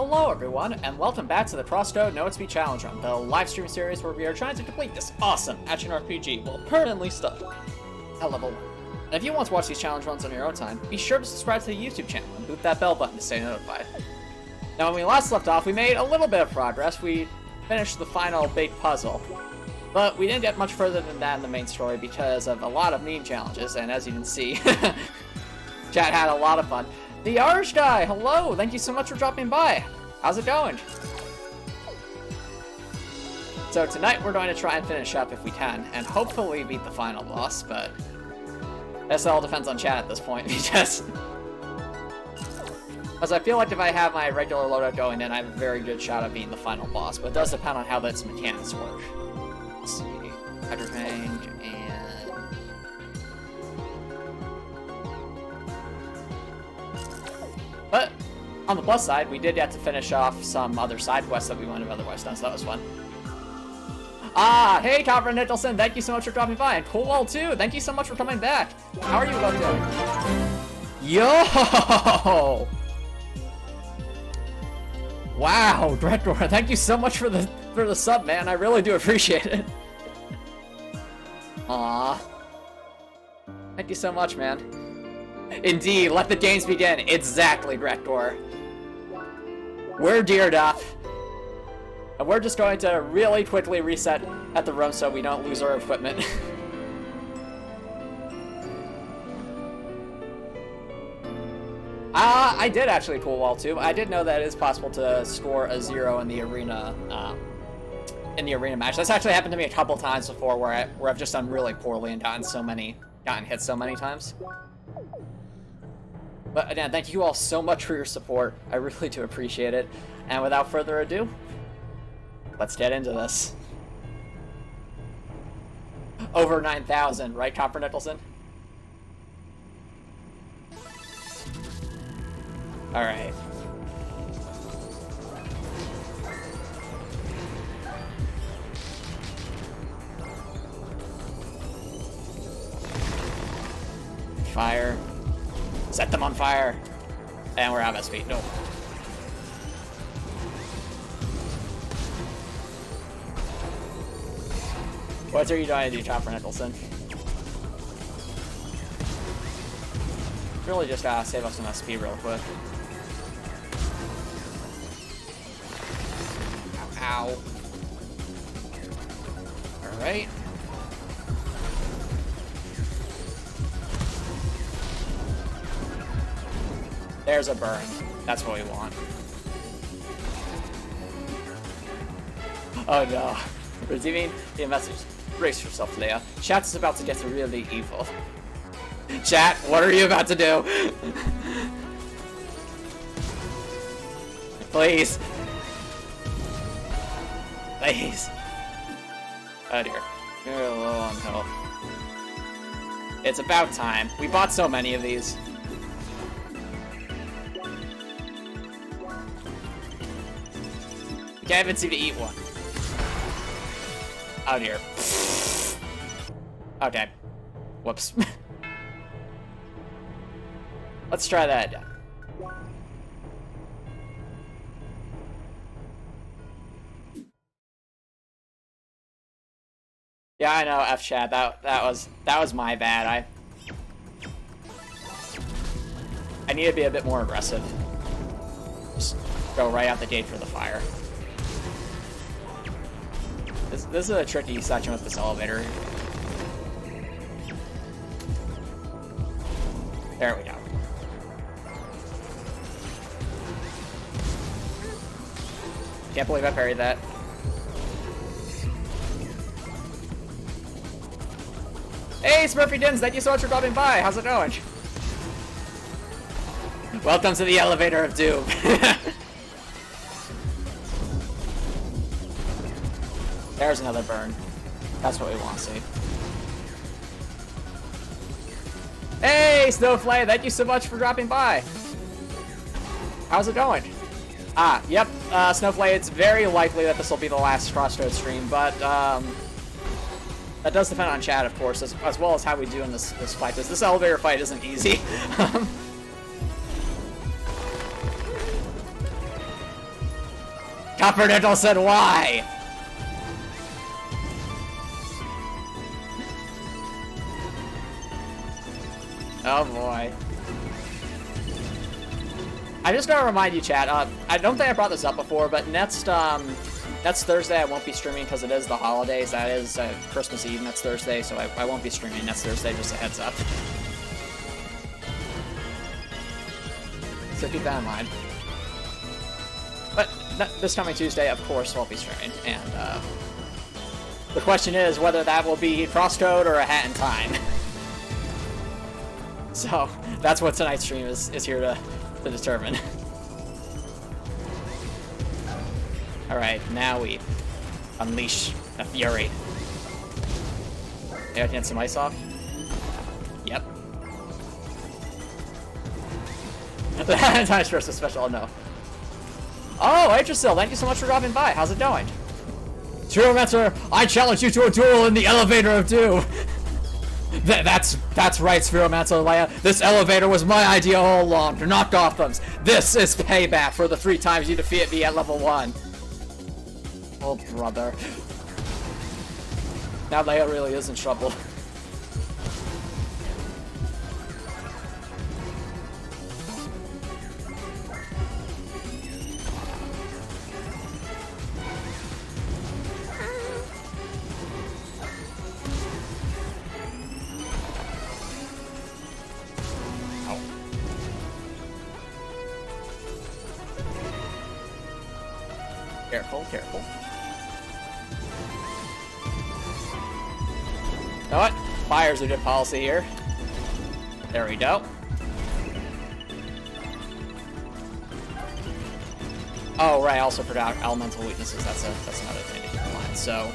Hello everyone, and welcome back to the CrossCode No EXP Challenge Run, the live stream series where we are trying to complete this awesome action RPG while permanently stuck at level 1. And if you want to watch these challenge runs on your own time, be sure to subscribe to the YouTube channel and boot that bell button to stay notified. Now when we last left off, we made a little bit of progress. We finished the final big puzzle, but we didn't get much further than that in the main story because of a lot of meme challenges, and as you can see, chat had a lot of fun. The Irish guy, hello! Thank you so much for dropping by. How's it going? So tonight we're going to try and finish up if we can, and hopefully beat the final boss, but this all depends on chat at this point, because I feel like if I have my regular loadout going in, I have a very good shot at beating the final boss, but it does depend on how its mechanics work. Let's see, Hydrorange and... But, on the plus side, we did get to finish off some other side quests that we wouldn't have otherwise done, so that was fun. Ah, hey Copper Nicholson, thank you so much for dropping by, and Cool Wall too, thank you so much for coming back. How are you both doing? Yo! Wow, Dreadcore, thank you so much for the sub, man, I really do appreciate it. Aw. Thank you so much, man. Indeed, let the games begin. Exactly, Gretgor. We're geared up. And we're just going to really quickly reset at the room so we don't lose our equipment. I did actually Cool Wall too. I did know that it is possible to score a 0 in the arena match. That's actually happened to me a couple times before where I've just done really poorly and gotten hit so many times. But again, thank you all so much for your support. I really do appreciate it. And without further ado, let's get into this. Over 9,000, right, Copper Nicholson? Alright. Fire. Set them on fire. And we're out of SP. No. What are you trying to do, Chopper Nicholson? Really just gotta save up some SP real quick. Ow. Ow. Alright. There's a burn. That's what we want. Oh no. Receiving the message. Brace yourself, Leia. Chat is about to get really evil. Chat, what are you about to do? Please. Please. Oh dear. You're low on health. It's about time. We bought so many of these. Can't even seem to eat one. Oh dear. Okay. Whoops. Let's try that again. Yeah, I know, F chat. That was my bad. I need to be a bit more aggressive. Just go right out the gate for the fire. This is a tricky section with this elevator. There we go. Can't believe I parried that. Hey, Smurfy Dins, thank you so much for dropping by. How's it going? Welcome to the elevator of doom. There's another burn. That's what we want to see. Hey, Snowflake! Thank you so much for dropping by. How's it going? Ah, yep, Snowflake, it's very likely that this will be the last CrossCode stream, but, that does depend on chat, of course, as well as how we do in this fight. This elevator fight isn't easy. Copper Nickel said why? Oh boy. I just gotta remind you, chat, I don't think I brought this up before, but next Thursday I won't be streaming because it is the holidays. That is Christmas Eve next Thursday, so I won't be streaming next Thursday, just a heads up. So keep that in mind. But this coming Tuesday, of course, won't be streaming, and the question is whether that will be CrossCode or a Hat in Time. So that's what tonight's stream is here to determine. Alright, now we unleash a fury. Hey, I can get some ice off? Yep. The Time Stress is special, no. Oh, Atrasil, thank you so much for dropping by. How's it going? Spheromancer, I challenge you to a duel in the elevator of doom. That's right, Spheromancer Leia. This elevator was my idea all along, to knock Gotham's. This is payback for the 3 times you defeated me at level 1. Oh, brother. Now Leia really is in trouble. Careful, careful. You know what? Fire's a good policy here. There we go. Oh, right, I also forgot elemental weaknesses. That's another thing to keep in mind. So,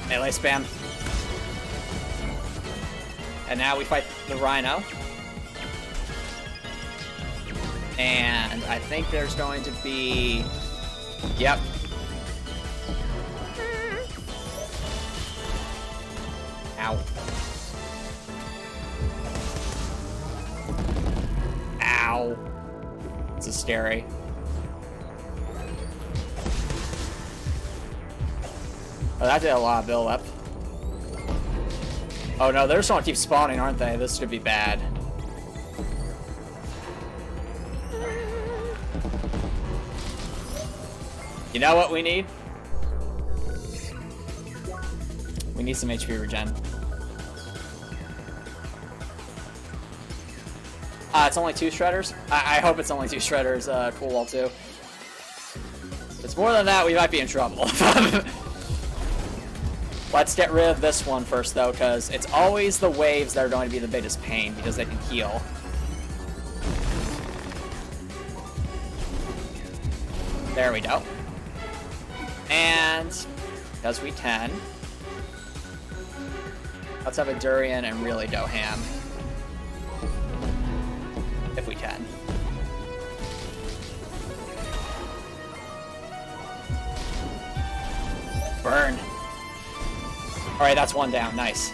melee spam. And now we fight the Rhino. And I think there's going to be... Yep. Ow. Ow. This is scary. Oh, that did a lot of build up. Oh no, they're just gonna keep spawning, aren't they? This could be bad. You know what we need? We need some HP regen. It's only 2 shredders? I hope it's only 2 shredders, Cool Wall 2. If it's more than that, we might be in trouble. Let's get rid of this one first, though, because it's always the waves that are going to be the biggest pain, because they can heal. There we go. And, because we can, let's have a durian and really go ham. If we can. Burn. Alright, that's 1 down. Nice.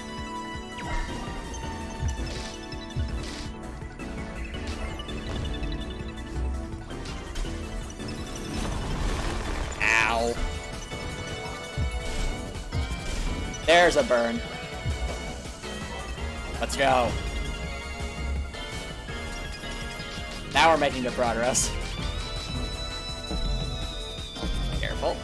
Ow. There's a burn. Let's go. Now we're making good progress. Careful.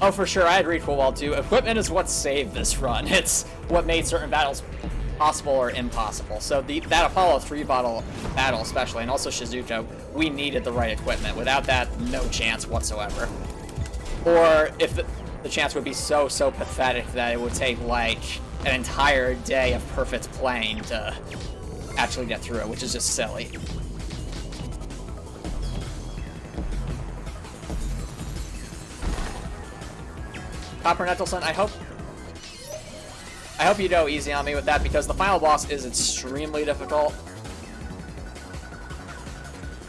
Oh, for sure, I had read Cool Wall 2. Equipment is what saved this run. It's what made certain battles possible or impossible. So that Apollo 3 battle especially, and also Shizuko, we needed the right equipment. Without that, no chance whatsoever. Or if the chance would be so pathetic that it would take like an entire day of perfect playing to actually get through it, which is just silly. Copper Nettleson, I hope you go easy on me with that, because the final boss is extremely difficult.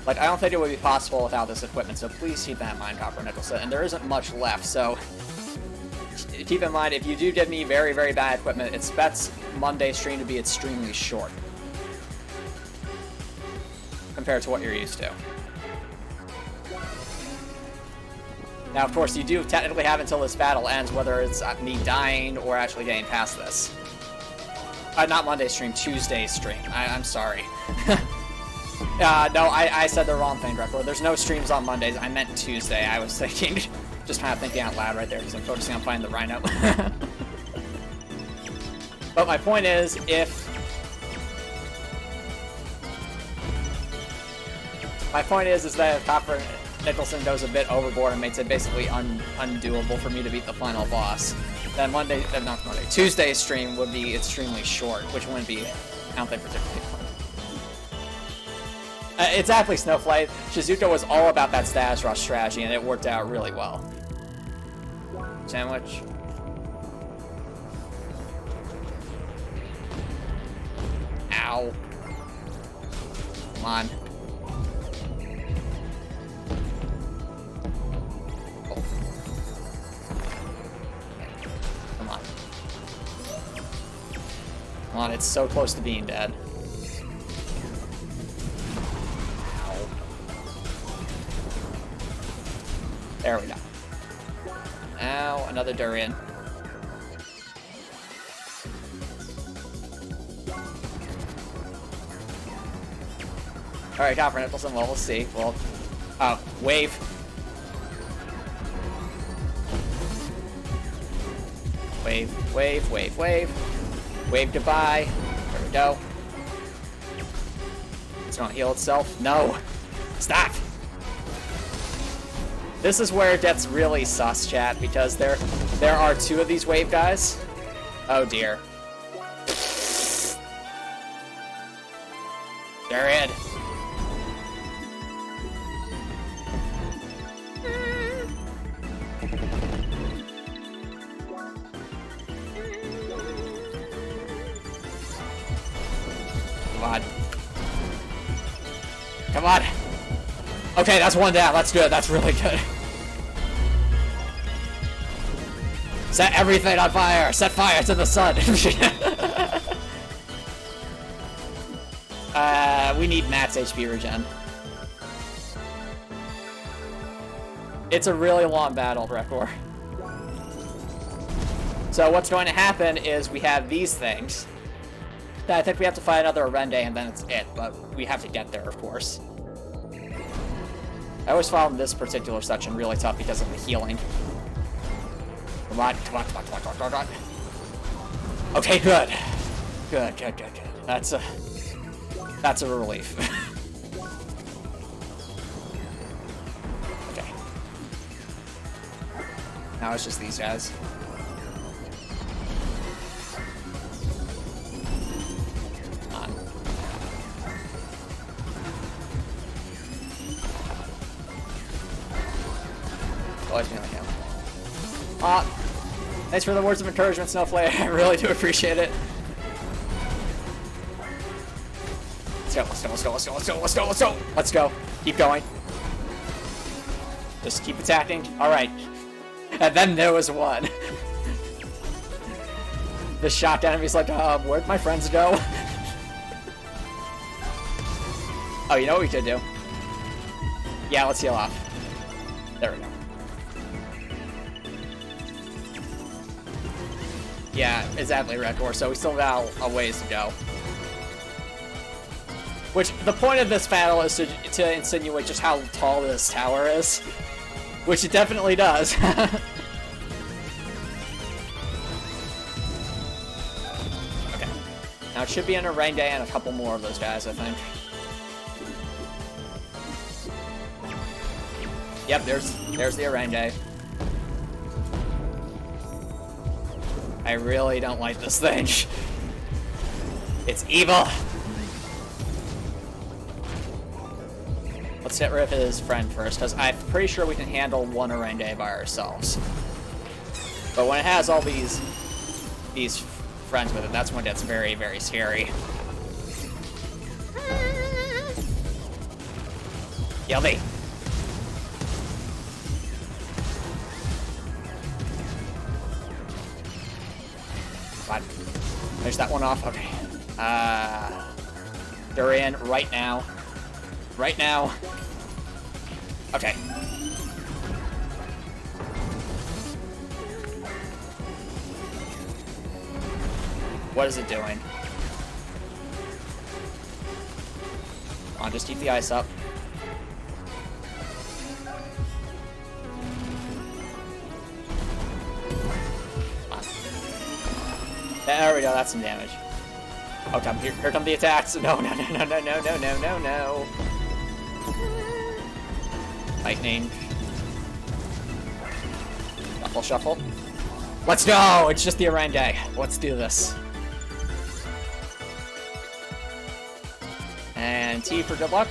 Like, I don't think it would be possible without this equipment, so please keep that in mind, Copper Nicholson. And there isn't much left, so keep in mind, if you do give me very, very bad equipment, expect Monday stream to be extremely short compared to what you're used to. Now, of course, you do technically have until this battle ends, whether it's me dying or actually getting past this. Not Monday stream, Tuesday stream. I'm sorry. No, I said the wrong thing, Record. There's no streams on Mondays. I meant Tuesday. I was thinking, just kind of thinking out loud right there because I'm focusing on finding the rhino. But my point is, that if Copper Nicholson goes a bit overboard and makes it basically undoable for me to beat the final boss, then Tuesday's stream would be extremely short, which wouldn't be, I don't think, particularly fun. Exactly, Snowflake. Shizuka was all about that status rush strategy, and it worked out really well. Sandwich. Ow. Come on. Oh. Come on. Come on, it's so close to being dead. There we go. Now, another durian. Alright, Copper Nicholson, well, we'll see. Well, oh, wave. Wave, wave, wave, wave. Wave goodbye. There we go. It's gonna heal itself. No! Stop! This is where it gets really sus, chat, because there are two of these wave guys. Oh dear. They're in. Come on. Come on. Okay, that's one down. That's good. That's really good. Set everything on fire. Set fire to the sun. We need Matt's HP regen. It's a really long battle, Rekor. So what's going to happen is we have these things. I think we have to fight another Arende and then it's it, but we have to get there, of course. I always found this particular section really tough because of the healing. Come on, come on, come on, come on, come on, come on. Okay, good. Good, good, good, good. That's a relief. Okay. Now it's just these guys. Thanks for the words of encouragement, Snowflake. I really do appreciate it. Let's go, let's go, let's go, let's go, let's go, let's go, let's go. Let's go. Keep going. Just keep attacking. Alright. And then there was one. The shocked enemy's like, where'd my friends go? Oh, you know what we could do? Yeah, let's heal off. There we go. Yeah, exactly, Rekor. So we still got a ways to go. Which, the point of this battle is to insinuate just how tall this tower is. Which it definitely does. Okay. Now it should be an Arende and a couple more of those guys, I think. Yep, there's the Arende. I really don't like this thing. It's evil. Let's get rid of his friend first, because I'm pretty sure we can handle one Arende by ourselves. But when it has all these friends with it, that's when it gets very, very scary. Kill me. Fine. Finish that one off. Okay. They're in right now. Right now. Okay. What is it doing? Come on, just keep the ice up. There we go, that's some damage. Oh, come here come the attacks. No. Lightning. Shuffle, shuffle. Let's go! It's just the Orange. Let's do this. And T for good luck.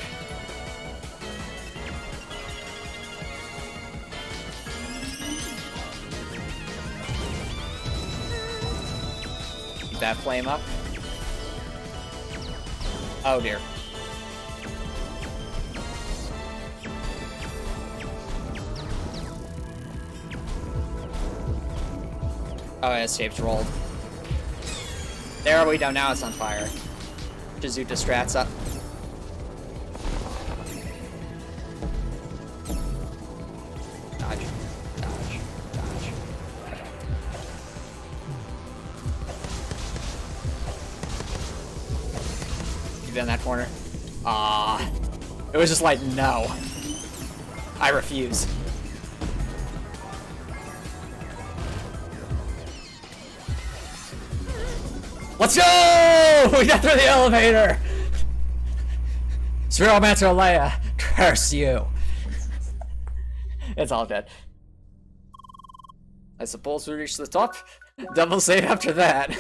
Keep that flame up. Oh dear. Oh, it escapes rolled. There we go, now it's on fire. Shizuta strats up. Dodge. Dodge. Dodge. Keep it in that corner. Ah. It was just like, no. I refuse. Let's go! We got through the elevator! Spheromancer Leia, curse you. It's all dead. I suppose we reached the top. Double save after that.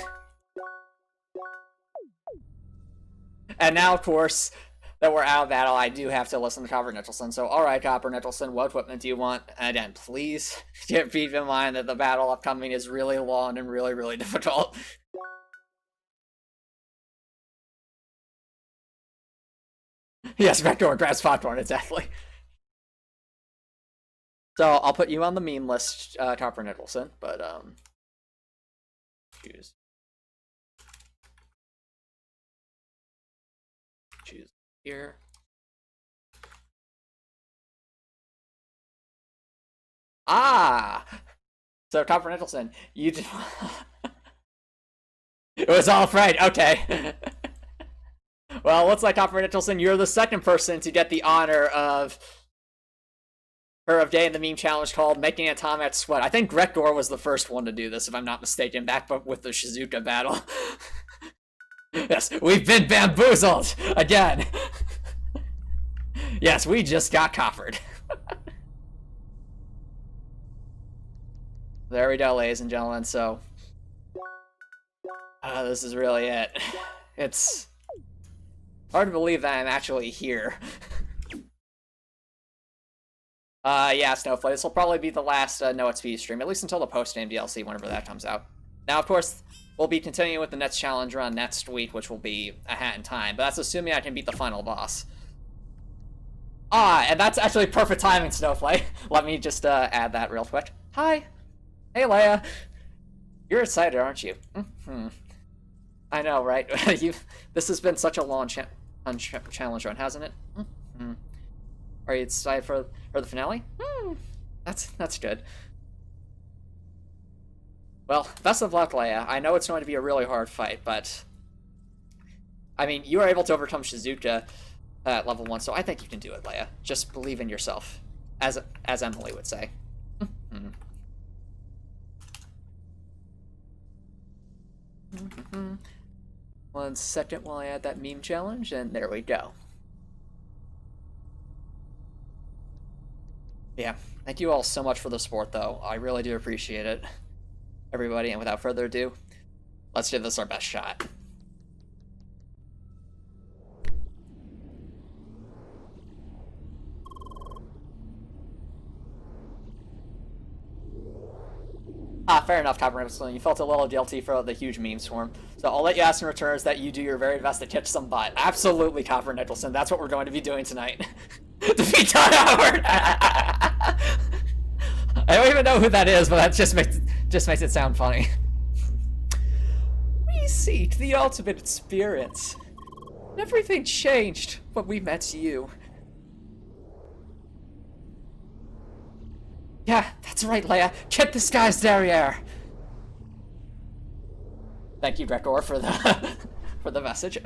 And now, of course, that we're out of battle, I do have to listen to Copper Nicholson. So, alright, Copper Nicholson, what equipment do you want? And again, please keep in mind that the battle upcoming is really long and really, really difficult. Yes, Vector grabs popcorn, exactly. So, I'll put you on the meme list, Copper Nicholson, but, choose here. Ah! So, Copper Nicholson, you did... It was all right, okay. Well, looks like Copper Nicholson, you're the second person to get the honor of her of day in the meme challenge called Making Antomicx Sweat. I think Gregor was the first one to do this, if I'm not mistaken, back with the Shizuka battle. Yes, we've been bamboozled again. Yes, we just got coppered. There we go, ladies and gentlemen. So, this is really it. It's hard to believe that I'm actually here. Yeah, Snowflake, this will probably be the last No EXP stream, at least until the post-game DLC, whenever that comes out. Now, of course, we'll be continuing with the next challenge run next week, which will be a hat in time, but that's assuming I can beat the final boss. Ah, and that's actually perfect timing, Snowflake. Let me just add that real quick. Hi. Hey, Leia. You're excited, aren't you? Mm-hmm. I know, right? This has been such a long challenge run, hasn't it? Mm-hmm. Are you excited for the finale? That's good. Well, best of luck, Leia. I know it's going to be a really hard fight, but I mean, you were able to overcome Shizuka at level 1, so I think you can do it, Leia. Just believe in yourself, as Emily would say. One second while I add that meme challenge, and there we go. Yeah, thank you all so much for the support, though. I really do appreciate it, everybody, and without further ado, let's give this our best shot. Ah, fair enough, Copper Nicholson. You felt a little guilty for the huge meme swarm. So I'll let you ask in return is that you do your very best to catch some butt. Absolutely, Copper Nicholson. That's what we're going to be doing tonight. Defeat Todd Howard! I don't even know who that is, but that just makes it sound funny. seat, the ultimate experience. Everything changed when we met you. Yeah, that's right, Leia. Get this guy's derriere. Thank you, Drekor, for the for the message.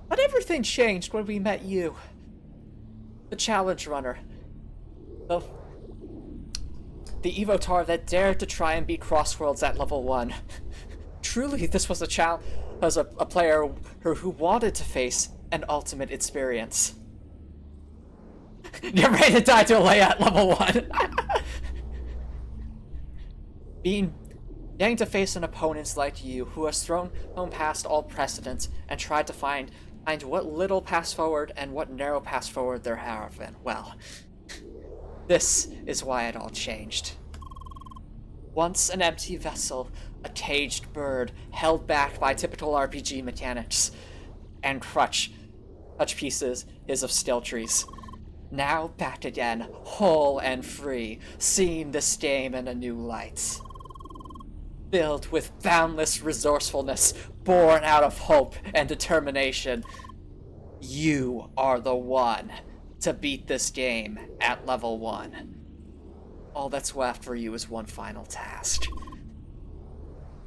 But everything changed when we met you. The challenge runner. The Evotar that dared to try and beat Crossworlds at level 1. Truly, this was a player who wanted to face an ultimate experience. You're ready to die to a Leia at level 1. Getting to face an opponent like you, who has thrown past all precedents and tried to find what little pass forward and what narrow pass forward there have been. Well, this is why it all changed. Once an empty vessel, a caged bird held back by typical RPG mechanics, and crutch pieces of still trees. Now back again, whole and free, seeing this game in a new light. Filled with boundless resourcefulness, born out of hope and determination, you are the one to beat this game at level 1. All that's left for you is one final task.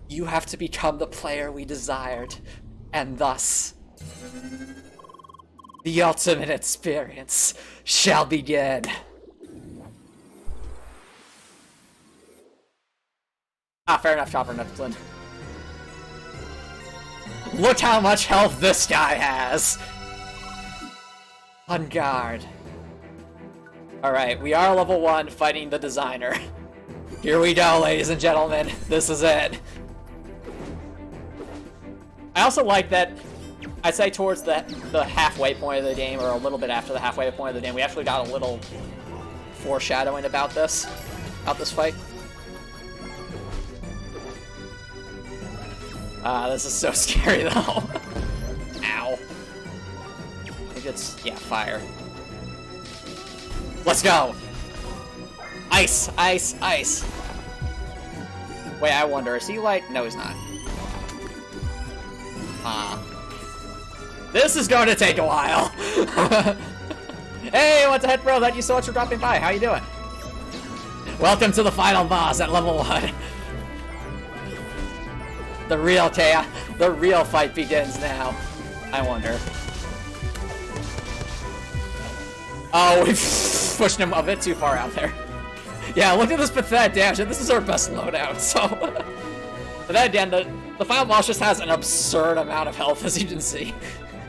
You have to become the player we desired, and thus, the ultimate experience shall begin. Ah, fair enough, Chopper Neptune. Look how much health this guy has! On guard. Alright, we are level 1 fighting the designer. Here we go, ladies and gentlemen. This is it. I also like that, I'd say towards the halfway point of the game, or a little bit after the halfway point of the game, we actually got a little foreshadowing about this fight. This is so scary, though. Ow. I think it's, yeah, fire. Let's go! Ice, ice, ice! Wait, I wonder, is he like... No, he's not. This is going to take a while! Hey, what's ahead, bro? Thank you so much for dropping by. How you doing? Welcome to the final boss at level 1. The real chaos, the real fight begins now. I wonder. Oh, we've pushed him a bit too far out there. Yeah, look at this pathetic damage. This is our best loadout, so... But then again, the final boss just has an absurd amount of health, as you can see.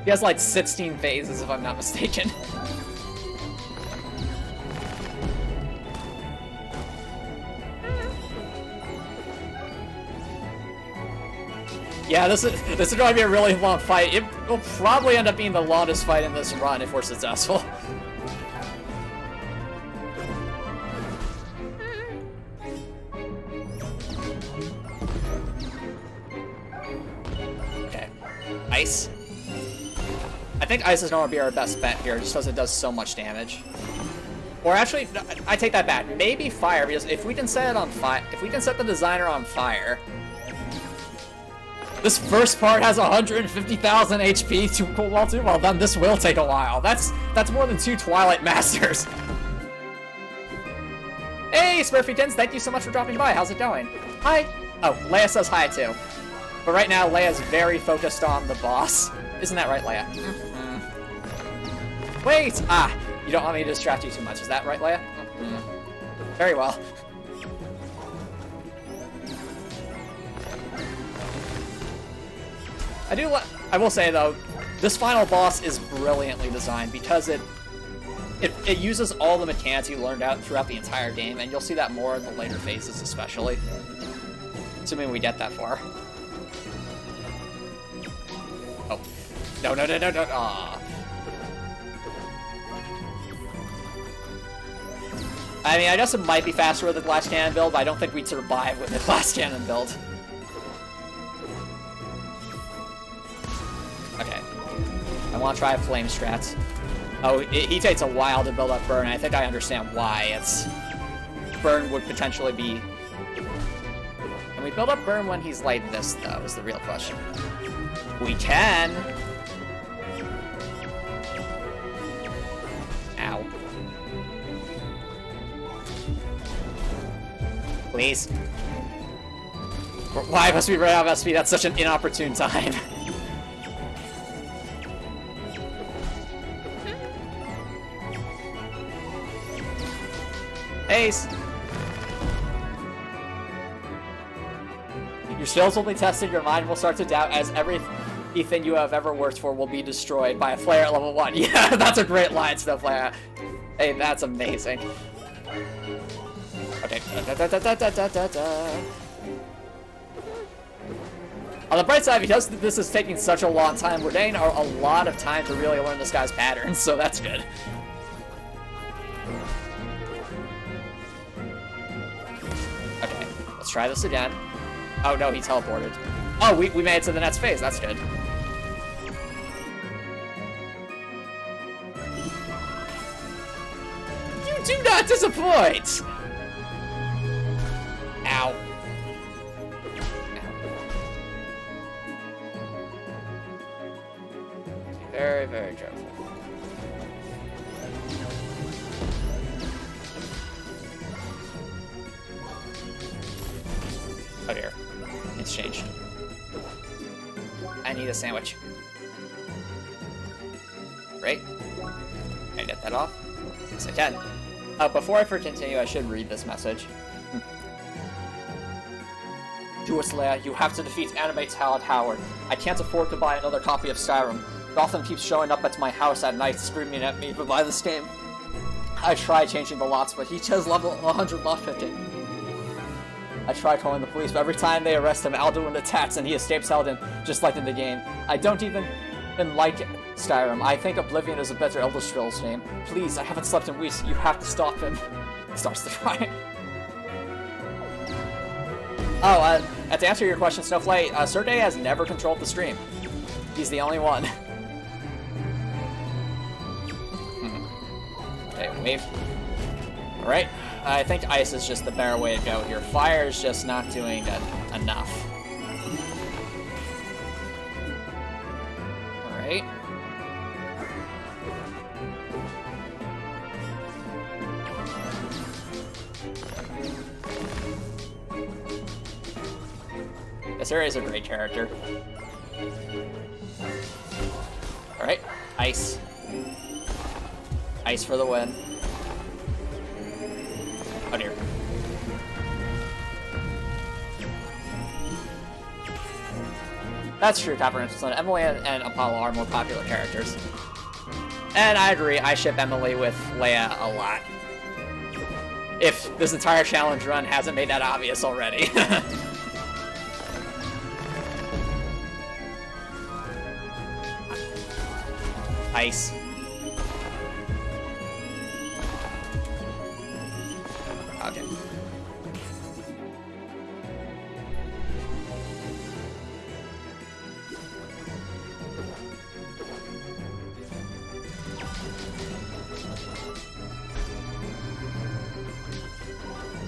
He has like 16 phases, if I'm not mistaken. Yeah, this is going to be a really long fight. It will probably end up being the longest fight in this run if we're successful. Okay. Ice. I think ice is going to be our best bet here, just because it does so much damage. Or actually, I take that back. Maybe fire, because if we can set it on fire, if we can set the designer on fire. This first part has 150,000 HP to cool wall to. Well then, this will take a while. That's more than 2 Twilight Masters. Hey, Smurfykins, thank you so much for dropping by. How's it going? Hi. Oh, Leia says hi too. But right now, Leia's very focused on the boss. Isn't that right, Leia? Mm-hmm. Wait! Ah, you don't want me to distract you too much. Is that right, Leia? Mm-hmm. Very well. I will say though, this final boss is brilliantly designed because it uses all the mechanics you learned out throughout the entire game, and you'll see that more in the later phases especially. Assuming we get that far. Oh. No. Aww. I mean, I guess it might be faster with the glass cannon build, but I don't think we'd survive with the glass cannon build. Okay. I want to try flame strats. Oh, he takes a while to build up burn, and I think I understand why. Burn would potentially be... Can we build up burn when he's like this, though, is the real question. We can. Ow. Please. Why must we run out of SP? That's such an inopportune time. Ace! Your skills will be tested, your mind will start to doubt as everything you have ever worked for will be destroyed by a flare at level 1. Yeah, that's a great line, Snowflare. Hey, that's amazing. Okay. On the bright side, because this is taking such a long time, we're getting a lot of time to really learn this guy's patterns, so that's good. Okay, let's try this again. Oh no, he teleported. Oh, we made it to the next phase, that's good. You do not disappoint! Ow. Very, very careful. Oh dear. It's changed. I need a sandwich. Great. Can I get that off? Yes, I can. Before I continue, I should read this message. Do it, Leia. You have to defeat Antomicx Tower. I can't afford to buy another copy of Skyrim. Gotham keeps showing up at my house at night screaming at me to buy this game. I tried changing the locks, but he chose level 100 lock picking. I tried calling the police, but every time they arrest him, Alduin attacks and he escapes Eldin, just like in the game. I don't even like Skyrim. I think Oblivion is a better Elder Scrolls game. Please, I haven't slept in weeks. You have to stop him. He starts to cry. Oh, to answer your question, Snowflake, Sergey has never controlled the stream. He's the only one. Okay, wave. Alright, I think ice is just the better way to go here. Fire is just not doing enough. Alright. This area is a great character. Alright, ice. Ice for the win. Oh dear. That's true, Copper and Emily and Apollo are more popular characters. And I agree, I ship Emily with Leia a lot. If this entire challenge run hasn't made that obvious already. Ice. Okay.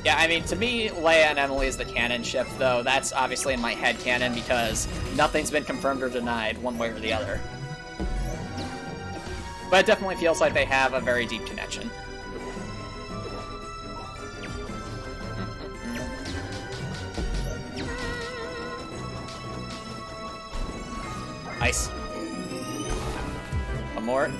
Yeah, I mean, to me, Leia and Emily is the canon ship, though that's obviously in my head canon because nothing's been confirmed or denied one way or the other. But it definitely feels like they have a very deep connection. Ice. One more.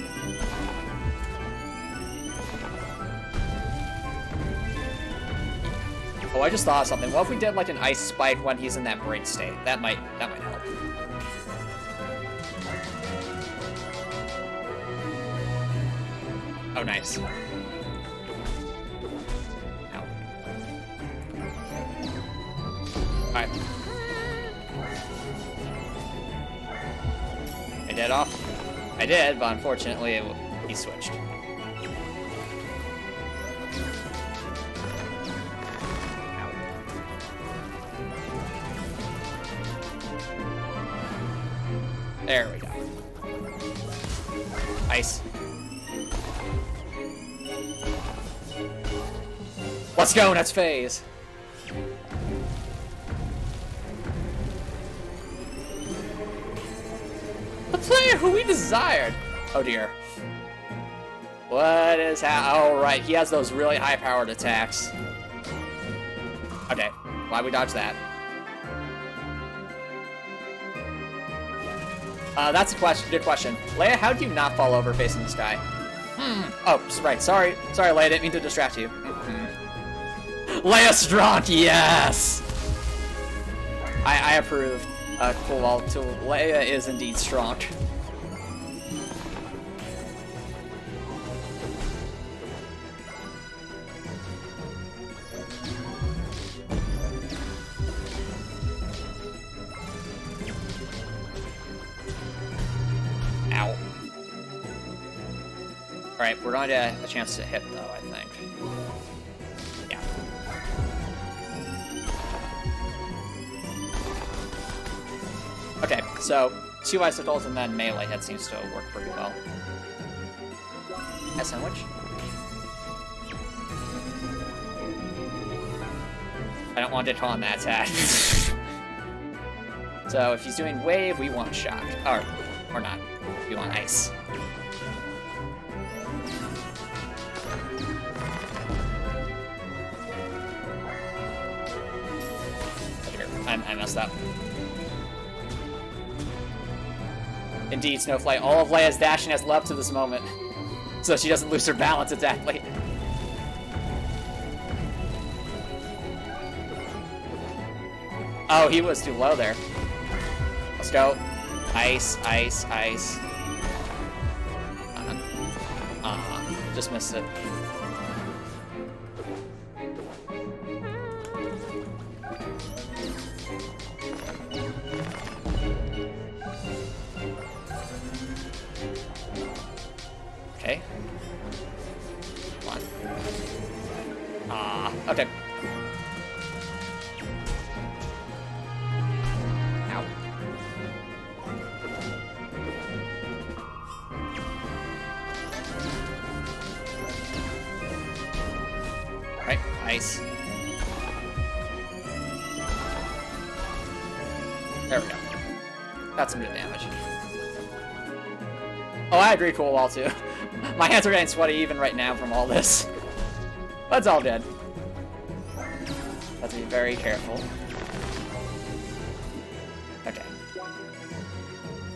Oh, I just thought of something. What if we did like an ice spike when he's in that break state? That might help. Oh, nice. Ow. Alright. I did off? I did, but unfortunately he switched. Ow. There we go. Ice. Let's go, next phase. player who we desired. Oh dear. What is oh right, he has those really high-powered attacks. Okay, why we dodge that? That's a question. Good question. Leia, how do you not fall over facing this guy? Oh, right. Sorry, Leia. I didn't mean to distract you. Leia strong, yes. I approve. Cool. Well, Leia is indeed strong. Ow. Alright, we're going to get a chance to hit, though, I think. Yeah. Okay, so 2 isotopes and then melee hit seems to work pretty well. A sandwich? I don't want to call on that attack. So if he's doing wave, we want shock. Or not. We want ice. I messed up. Indeed, Snowflake. All of Leia's dashing has led up to this moment, so she doesn't lose her balance exactly. Oh, he was too low there. Let's go. Ice, ice, ice. Just missed it. Okay. Come on. Okay. Ow. Right, ice. There we go. That's some good damage. Oh, I agree, cool wall too. My hands are getting sweaty even right now from all this. That's all good. Let's be very careful. Okay.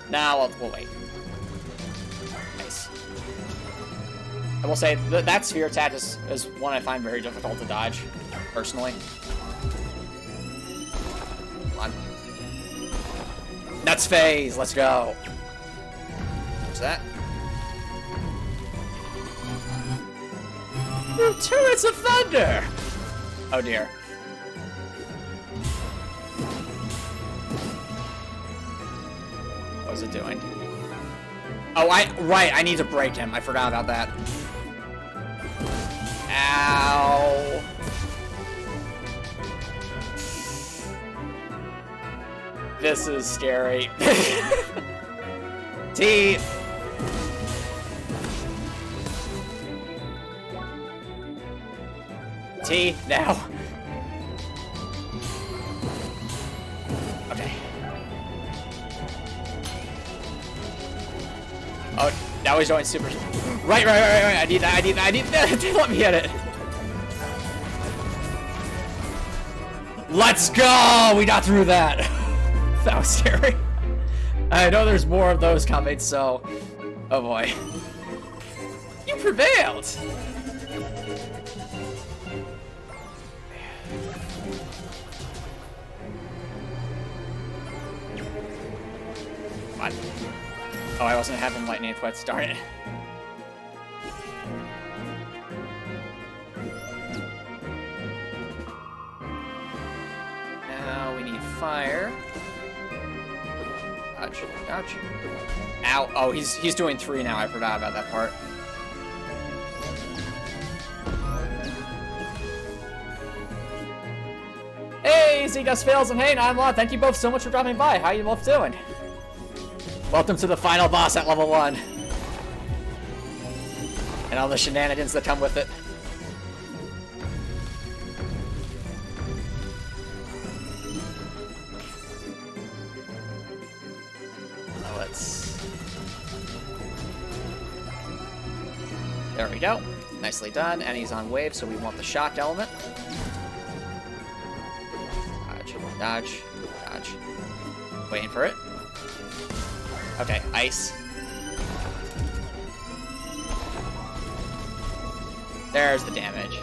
Now we'll wait. Nice. I will say that sphere attack is one I find very difficult to dodge, personally. Come on. Nuts phase, let's go. What's that? The turrets of thunder! Oh dear. What was it doing? Oh, right, I need to break him. I forgot about that. Ow. This is scary. Teeth! T, now. Okay. Oh, now he's going super. Right. I need that. Let me hit it. Let's go! We got through that. That was scary. I know there's more of those coming, so. Oh boy. You prevailed! What? Oh, I wasn't having lightning quits, darn it. Now we need fire. Dodge. Ow. Oh, he's doing 3 now. I forgot about that part. Hey, Zegas Fails and hey, Nimlod. Thank you both so much for dropping by. How you both doing? Welcome to the final boss at level 1. And all the shenanigans that come with it. Let's There we go. Nicely done. And he's on wave, so we want the shocked element. Dodge, dodge, dodge. Waiting for it. Okay, ice. There's the damage.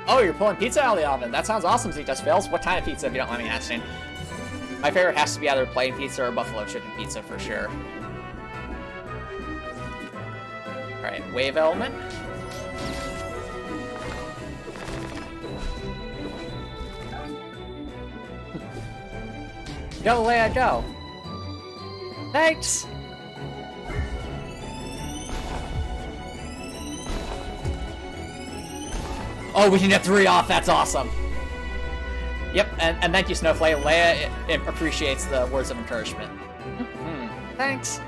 Oh, you're pulling pizza out of the oven. That sounds awesome, Z-Dust Fails. What kind of pizza, if you don't mind me asking? My favorite has to be either plain pizza or buffalo chicken pizza for sure. Alright, wave element. Go, Leia, go. Thanks! Oh, we can get 3 off, that's awesome! Yep, and thank you, Snowflake. Leia it appreciates the words of encouragement. Thanks!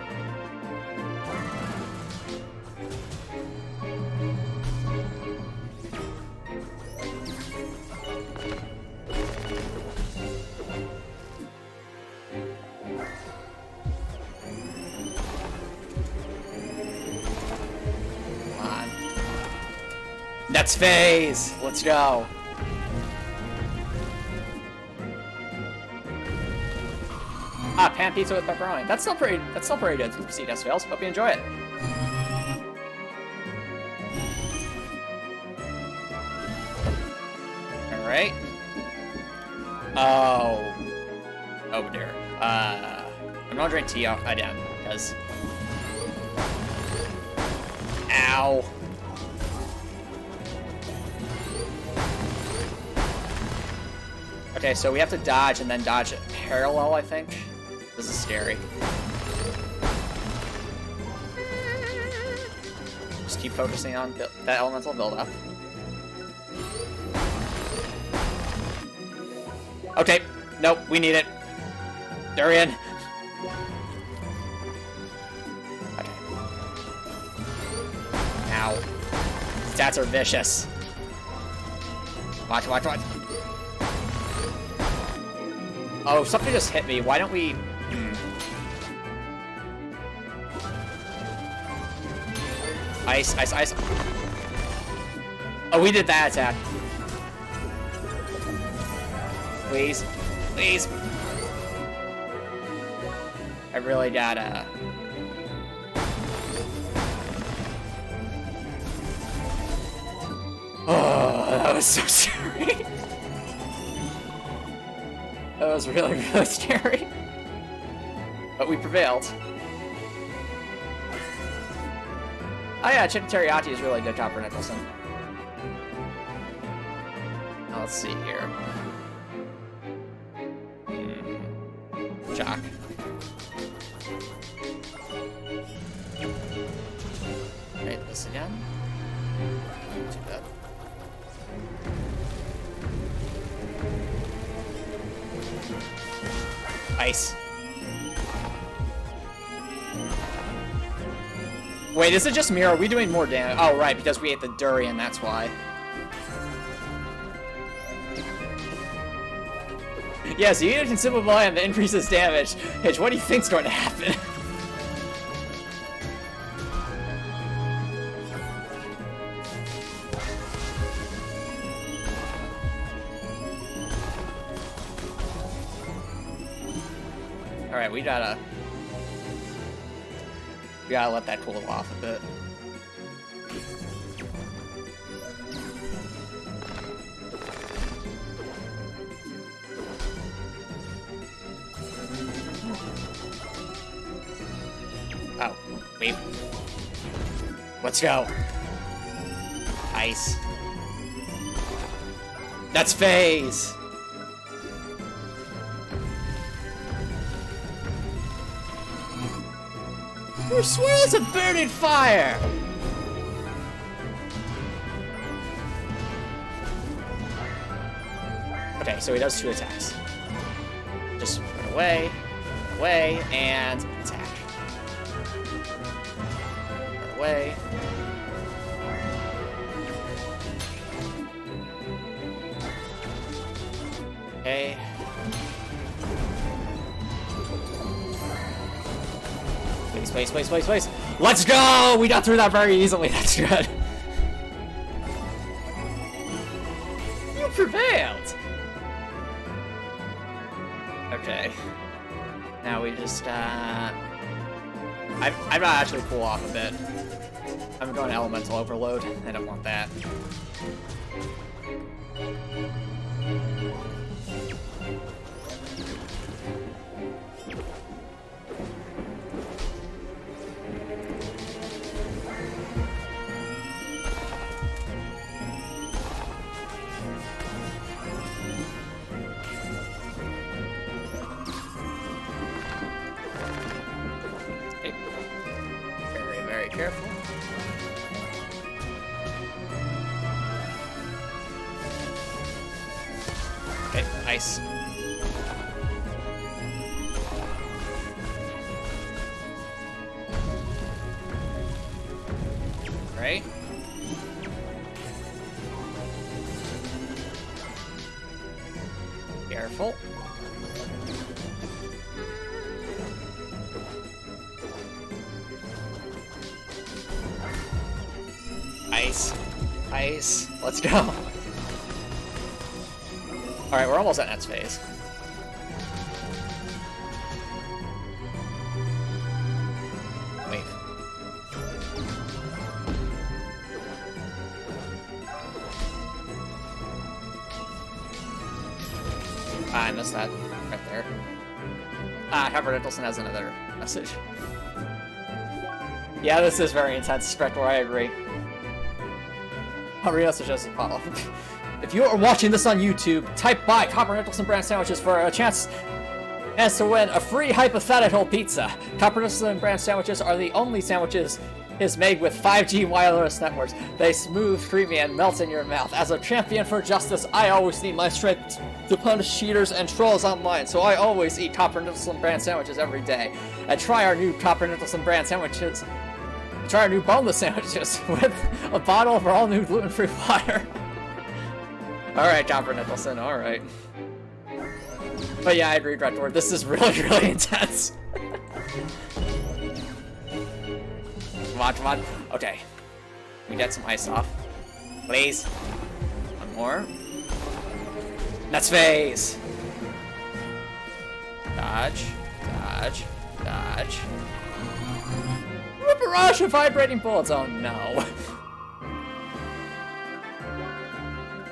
That's phase! Let's go! Ah, pan pizza with pepperoni. That's still pretty good. Z-Dust Fails. Hope you enjoy it. Alright. Oh. Oh dear. I'm gonna drink tea off down, because... Ow. Okay, so we have to dodge and then dodge it parallel, I think. This is scary. Just keep focusing on that elemental build-up. Okay, nope, we need it. Durian. Okay. Ow. Stats are vicious. Watch, watch, watch. Oh, something just hit me. Why don't we... Ice, ice, ice. Oh, we did that attack. Please. Please. I really gotta... Oh, that was so scary. That was really, really scary. But we prevailed. Oh yeah, chicken teriyaki is really good, Copper Nicholson. Now let's see here. Jock. Right, this again. Too bad. Ice. Wait, is it just me or are we doing more damage? Oh, right, because we ate the durian, that's why. Yes, you eat a consumable item that increases damage. Hitch, what do you think's going to happen? Alright, we gotta let that cool off a bit. Oh, wait. Let's go. Ice. That's phase! Your swirl's a burning fire! Okay, so he does 2 attacks. Just run away, and attack. Run away. Okay. Please, please, please, please. Let's go! We got through that very easily. That's good. You prevailed! Okay. Now we just, I'm gonna actually cool off a bit. I'm going elemental overload. I don't want that. Okay. Very, very careful. Okay, nice. Right. Careful. Ice. Ice. Let's go. Alright, we're almost at next phase. Wait. I missed that right there. Howard Nicholson has another message. Yeah, this is very intense, Spectre, I agree. Reno suggests a follow. If you are watching this on YouTube, type buy Copper Nicholson brand sandwiches for a chance to win a free hypothetical pizza. Copper Nicholson brand sandwiches are the only sandwiches made with 5G wireless networks. They smooth, creamy, and melt in your mouth. As a champion for justice, I always need my strength to punish cheaters and trolls online, so I always eat Copper Nicholson brand sandwiches every day. And try our new Copper Nicholson brand sandwiches. Try our new boneless sandwiches with a bottle of our all-new gluten-free water. Alright, Copper Nicholson, alright. But yeah, I agree, Dreadward. This is really, really intense. Come on, come on. Okay. We get some ice off. Please. One more. Next phase. Dodge. Dodge. Dodge. A barrage of vibrating bullets. Oh no.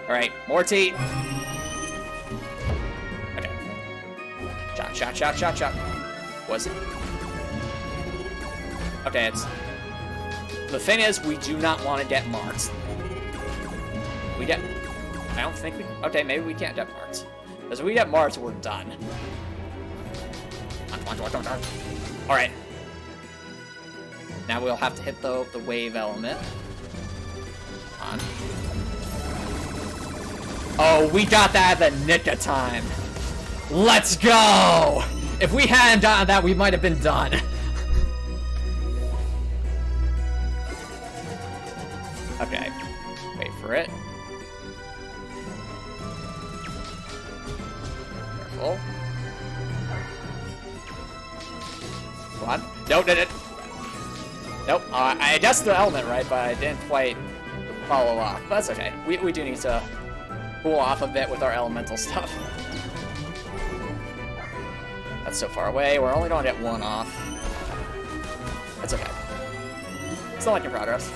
Alright, more tea. Okay. Shot, shot, shot, shot, shot. Was it? Okay, it's... The thing is, we do not want to get marked. We get... I don't think we... Okay, maybe we can't get marked. Because if we get marked, we're done. Alright. Now we'll have to hit the wave element. On. Oh, we got that at the nick of time. Let's go! If we hadn't done that, we might have been done. Okay. Wait for it. Careful. Come on. No, did it. Nope. I adjusted the element right, but I didn't quite follow off. But that's okay. We do need to cool off a bit with our elemental stuff. That's so far away. We're only going to get one off. That's okay. Still making progress.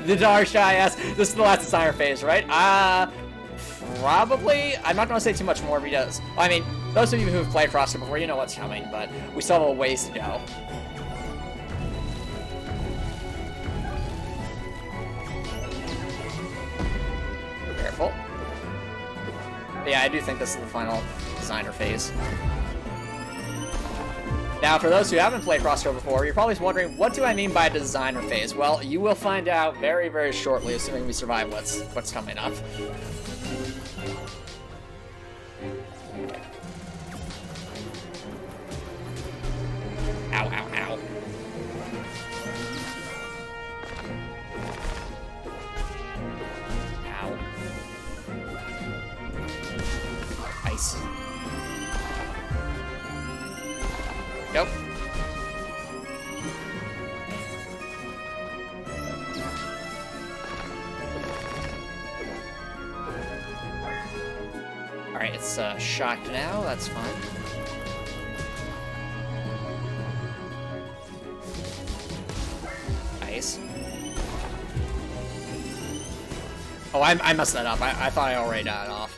The dark shy ass. This is the last designer phase, right? Probably. I'm not going to say too much more because, I mean, those of you who've played CrossCode before, you know what's coming, but we still have a ways to go. Careful. But yeah, I do think this is the final designer phase. Now, for those who haven't played CrossCode before, you're probably wondering, what do I mean by designer phase? Well, you will find out very, very shortly, assuming we survive what's coming up. Ow, ow, ow. Ow. Ice. Nope. Alright, it's shocked now, that's fine. Nice. Oh, I messed that up. I thought I already died off.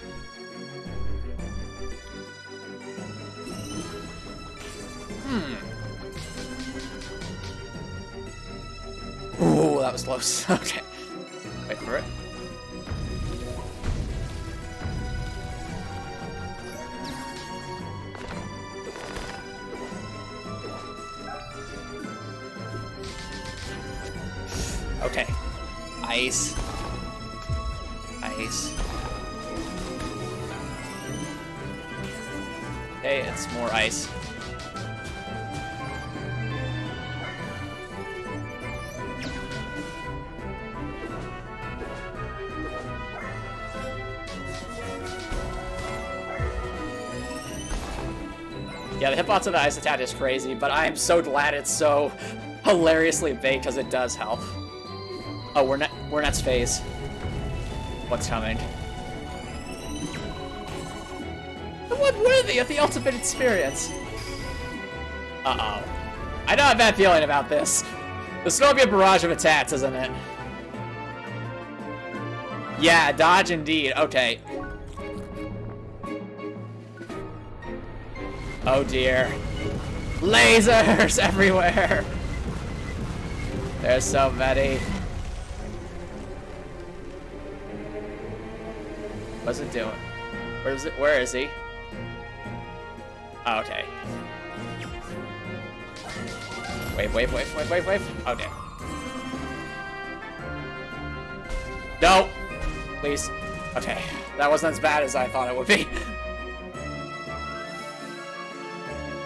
Ooh, that was close. Okay. Wait for it. Okay. Ice. Ice. Okay, it's more ice. Yeah, the hitbox of the ice attack is crazy, but I'm so glad it's so hilariously vague because it does help. Oh, we're next phase. What's coming? The one worthy of the ultimate experience. Uh-oh. I know I have a bad feeling about this. This is gonna be a barrage of attacks, isn't it? Yeah, dodge indeed. Okay. Oh dear. Lasers everywhere! There's so many. What's it doing? Where is he? Oh, okay. Wave. Okay. No! Please. Okay. That wasn't as bad as I thought it would be.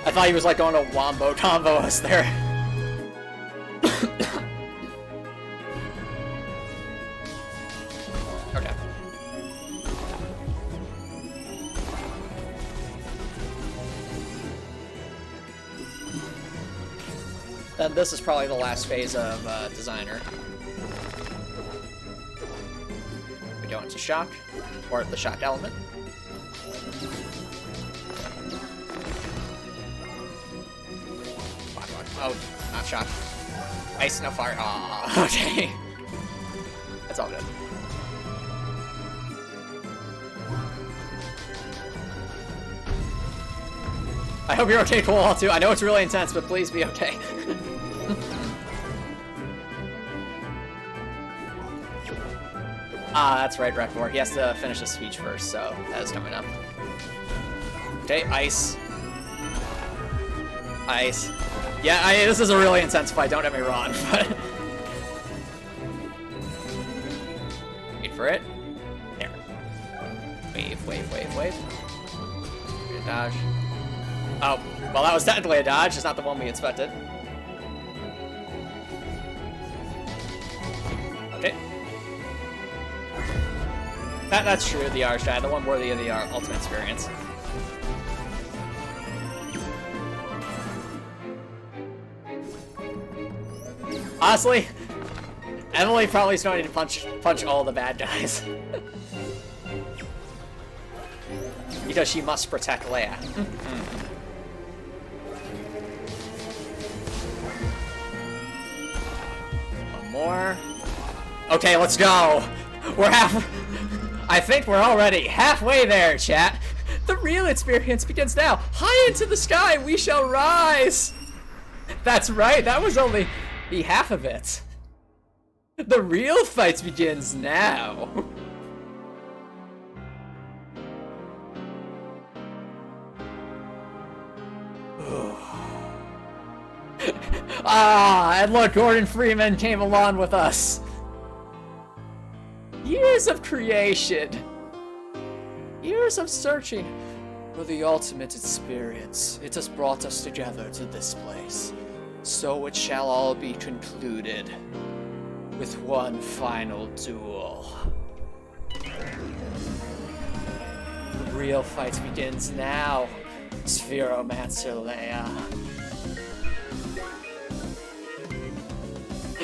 I thought he was like going to wombo combo us there. Okay. Then this is probably the last phase of Designer. We go into shock, or the shock element. Oh, not shock. Ice, no fire. Aw, okay. That's all good. I hope you're okay, Cole, too. I know it's really intense, but please be okay. That's right, Rektor. He has to finish his speech first, so that is coming up. Okay, ice. Ice. Yeah, this is a really intense fight, don't get me wrong, but... Wait for it. There. Wave. Good dodge. Oh, well that was technically a dodge, it's not the one we expected. Okay. That's true, the R-Strat, the one worthy of the ultimate experience. Honestly, Emily probably is going to punch all the bad guys. Because she must protect Leia. One more. Okay, let's go. I think we're already halfway there, chat. The real experience begins now. High into the sky we shall rise. That's right, that was only the half of it. The real fight begins now. And look, Gordon Freeman came along with us. Years of creation. Years of searching for the ultimate experience. It has brought us together to this place. So it shall all be concluded with one final duel. The real fight begins now, Spheromancer Leia.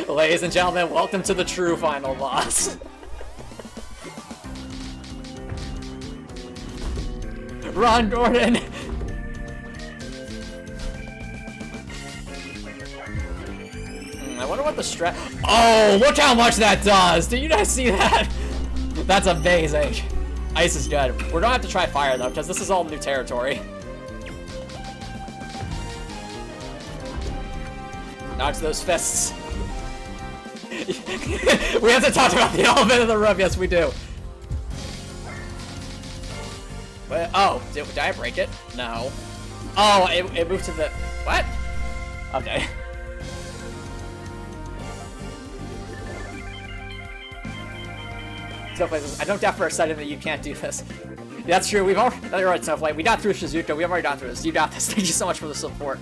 Ladies and gentlemen, welcome to the true final boss. Run, Gordon! I wonder what the strat. Oh, look how much that does! Did you guys see that? That's amazing. Ice is good. We're gonna have to try fire though, because this is all new territory. Dodge those fists. We have to talk about the elephant in the room. Yes, we do. But, oh, did I break it? No. Oh, it moved to the... What? Okay. Snowflake says, I don't doubt for a second that you can't do this. That's true. We've already... You're right, Snowflake. We got through Shizuka. We've already gone through this. You got this. Thank you so much for the support.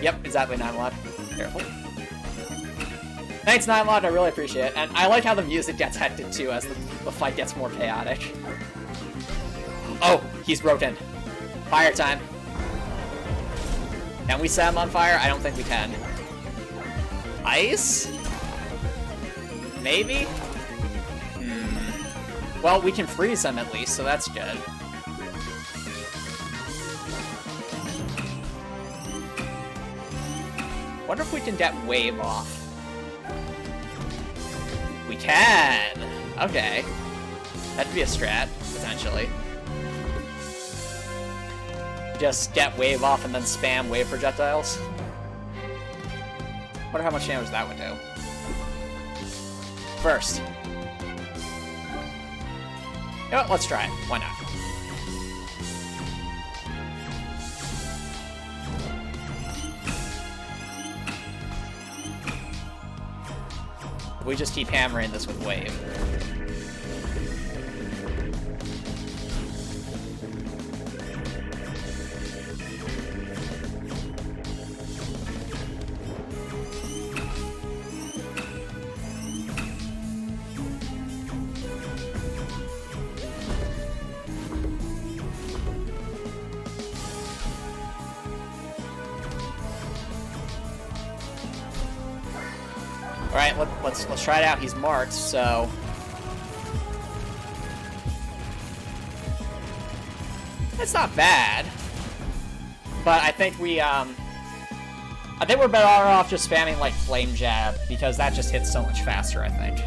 Yep, exactly, Ninelod. Careful. Thanks, Ninelod. I really appreciate it. And I like how the music gets hectic, too, as the fight gets more chaotic. Oh, he's broken. Fire time. Can we set him on fire? I don't think we can. Ice? Maybe? Well, we can freeze him at least, so that's good. Wonder if we can get wave off. We can! Okay. That'd be a strat, potentially. Just get wave off and then spam wave projectiles. Wonder how much damage that would do. First. You know what? Let's try it. Why not? We just keep hammering this with wave. Alright, let's try it out. He's marked, so... It's not bad. But I think I think we're better off just spamming, like, Flame Jab, because that just hits so much faster, I think.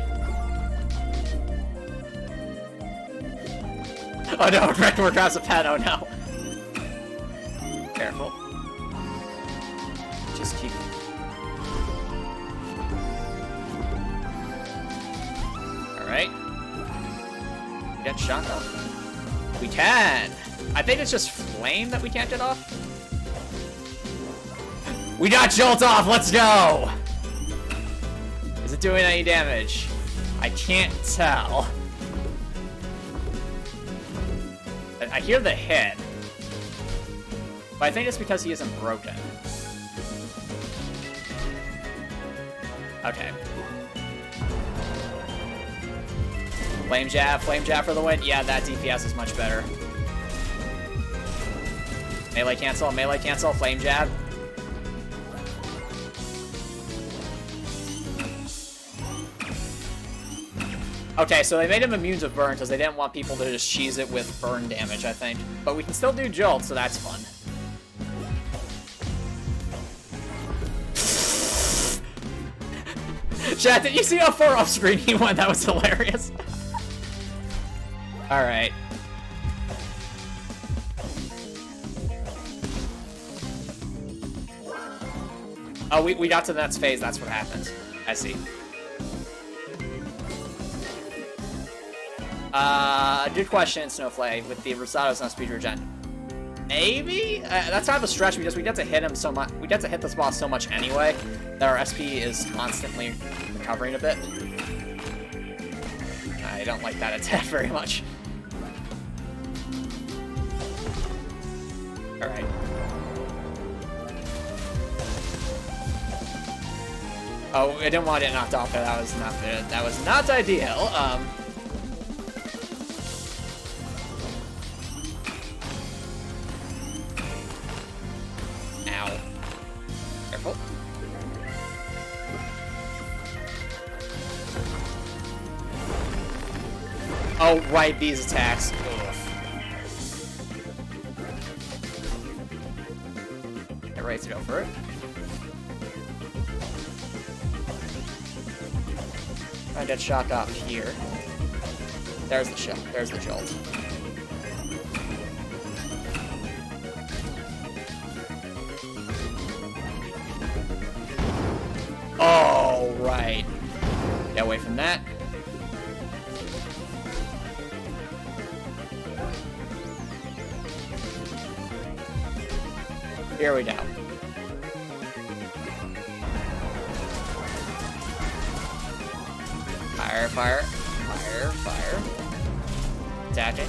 Oh no, Rector grabs a pet, oh no. Careful. Just keep... Alright. Get shot off. We can! I think it's just flame that we can't get off. We got Jolt off! Let's go! Is it doing any damage? I can't tell. I hear the hit. But I think it's because he isn't broken. Okay. Flame Jab for the win. Yeah, that DPS is much better. Melee cancel, Flame Jab. Okay, so they made him immune to burn because they didn't want people to just cheese it with burn damage, I think. But we can still do Jolt, so that's fun. Chat, did you see how far off screen he went? That was hilarious. Alright. Oh, we got to the next phase, that's what happened. I see. Good question, Snowflake, with the Rosado's no speed regen. Maybe? That's kind of a stretch because we get to hit him so much. We get to hit this boss so much anyway that our SP is constantly recovering a bit. I don't like that attack very much. Alright. Oh, I didn't want to get knocked off, but that was not good. That was not ideal. Ow. Careful. Oh, right, these attacks. Oof. Get ready to go for it. I get shocked off here. There's the shell. There's the jolt. Oh, right. Get away from that. Here we go. Fire, fire, fire, fire. Attacking.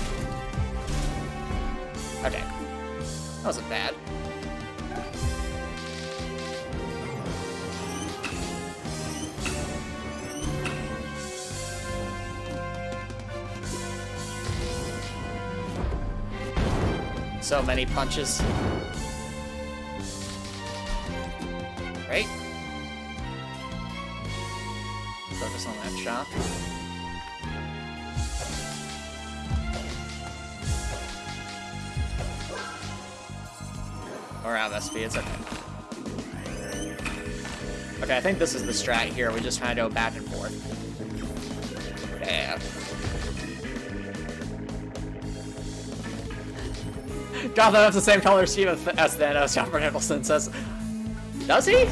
Okay. That wasn't bad. So many punches. Right? Focus on that shot. We're out of SP, it's okay. Okay, I think this is the strat here. We just kind of go back and forth. Yeah. God, that has the same color scheme as Thanos, John Nicholson says. Does he?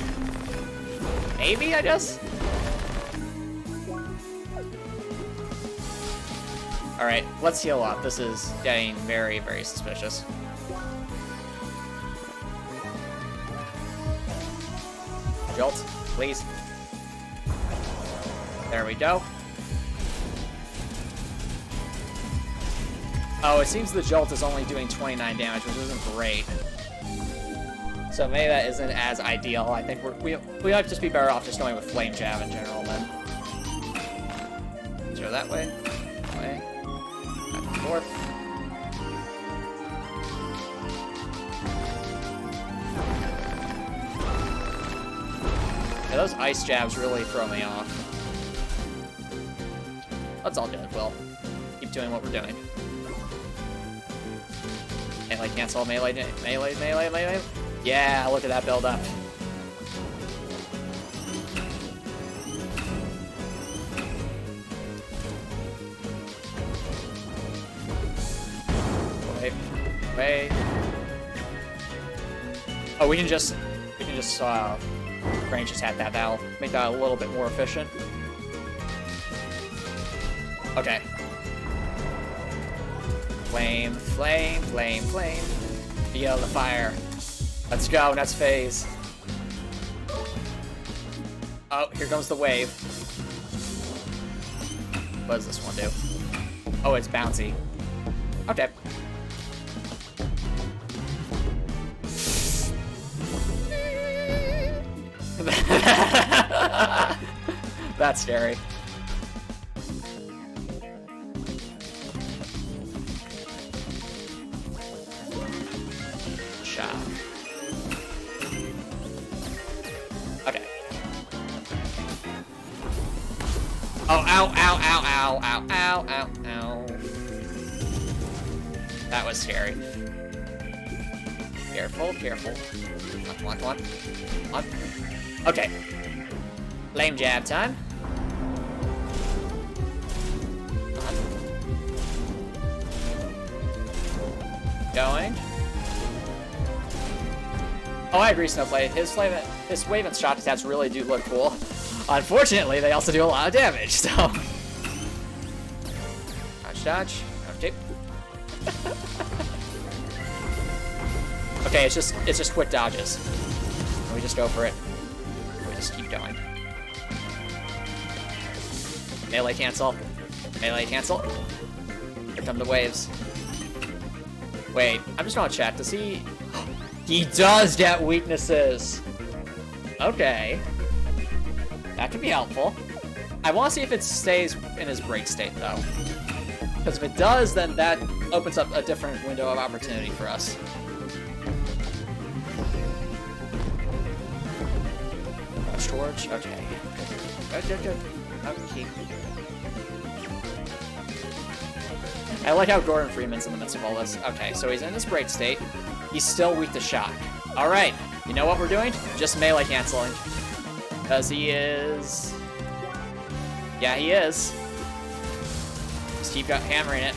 Maybe, I guess? Alright, let's heal up. This is getting very, very suspicious. Jolt, please. There we go. Oh, it seems the Jolt is only doing 29 damage, which isn't great. So maybe that isn't as ideal. I think we might just be better off just going with Flame Jab in general then. Let's go that way. That way. Back and forth. Yeah, those ice jabs really throw me off. That's all good, Will. Keep doing what we're doing. Melee cancel, melee. Yeah, look at that build up. Wait. Oh, we can just range attack that. That'll make that a little bit more efficient. Okay. Flame, flame, flame, flame. Feel the fire. Let's go, next phase. Oh, here comes the wave. What does this one do? Oh, it's bouncy. Okay. That's scary. Shock. Okay. Oh, ow, ow, ow, ow, ow, ow, ow, ow. That was scary. Careful, careful. Come on, come on, come on. Okay. Flame jab time. Going. Oh, I agree, Snowflake. His wave and shock attacks really do look cool. Unfortunately, they also do a lot of damage, so. Dodge, dodge. Okay. Okay, it's just quick dodges. And we just go for it. We just keep going. Melee cancel. Melee cancel. Here come the waves. Wait, I'm just gonna check. Does he... He does get weaknesses! Okay. That could be helpful. I want to see if it stays in his break state, though. Because if it does, then that opens up a different window of opportunity for us. Rush Torch? Okay. Good, good, good. Okay. I like how Gordon Freeman's in the midst of all this. Okay, so he's in this break state. He's still weak to shock. Alright, you know what we're doing? Just melee canceling. Because he is... Yeah, he is. Just keep hammering it.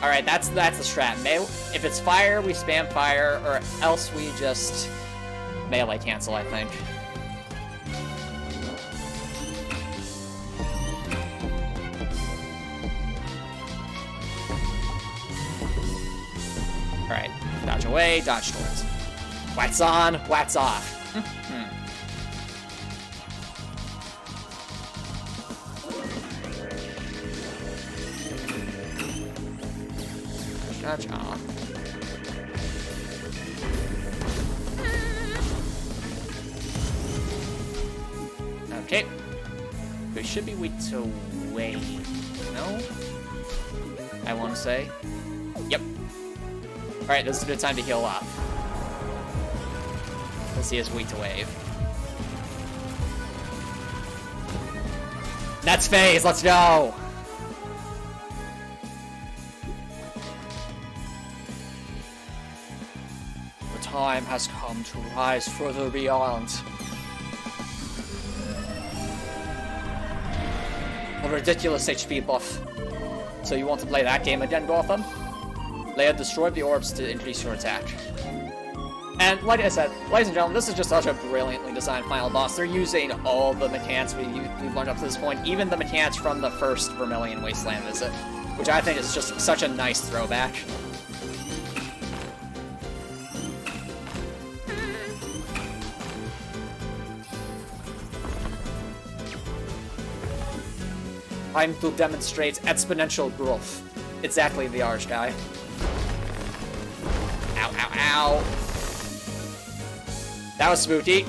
Alright, that's the strat. If it's fire, we spam fire, or else we just melee cancel, I think. Alright, dodge away, dodge towards. Wax on, wax off. Dodge off. Okay. We should be weak to wave. No? I want to say. Yep. Alright, this is a good time to heal up. Let's see, is weak to wave. That's phase, let's go! The time has come to rise further beyond. A ridiculous HP buff. So you want to play that game again, Gotham? Leia destroyed the orbs to increase your attack. And like I said, ladies and gentlemen, this is just such a brilliantly designed final boss. They're using all the mechanics we've learned up to this point, even the mechanics from the first Vermillion Wasteland visit, which I think is just such a nice throwback. Time to demonstrate exponential growth. Exactly the Arch guy. Ow, ow, ow. That was spooky.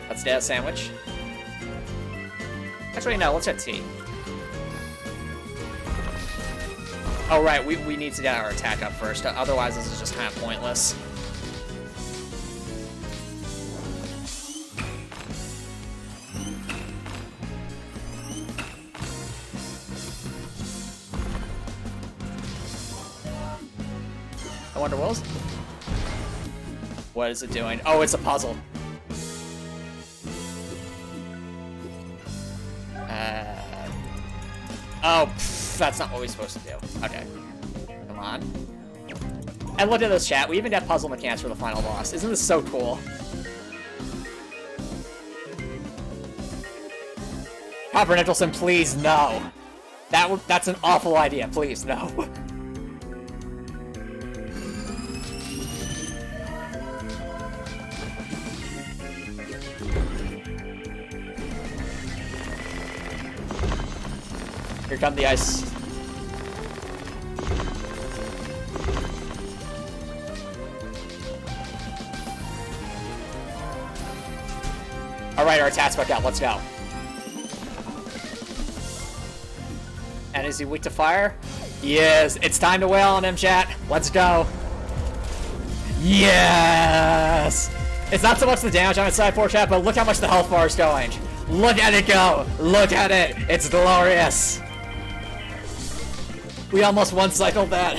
Let's get a sandwich. Actually, no, let's get tea. Oh, right, we need to get our attack up first. Otherwise, this is just kind of pointless. I wonder what is it doing? Oh, it's a puzzle. Oh, that's not what we're supposed to do. Okay. Come on. And look at this, chat. We even got puzzle mechanics for the final boss. Isn't this so cool? Copper Nicholson, please, no. That's an awful idea. Please, no. Here come the ice. Alright, our attack's back out. Let's go. And is he weak to fire? He is. It's time to wail on him, chat. Let's go. Yes! It's not so much the damage on its side 4, chat, but look how much the health bar is going. Look at it go! Look at it! It's glorious! We almost one-cycled that.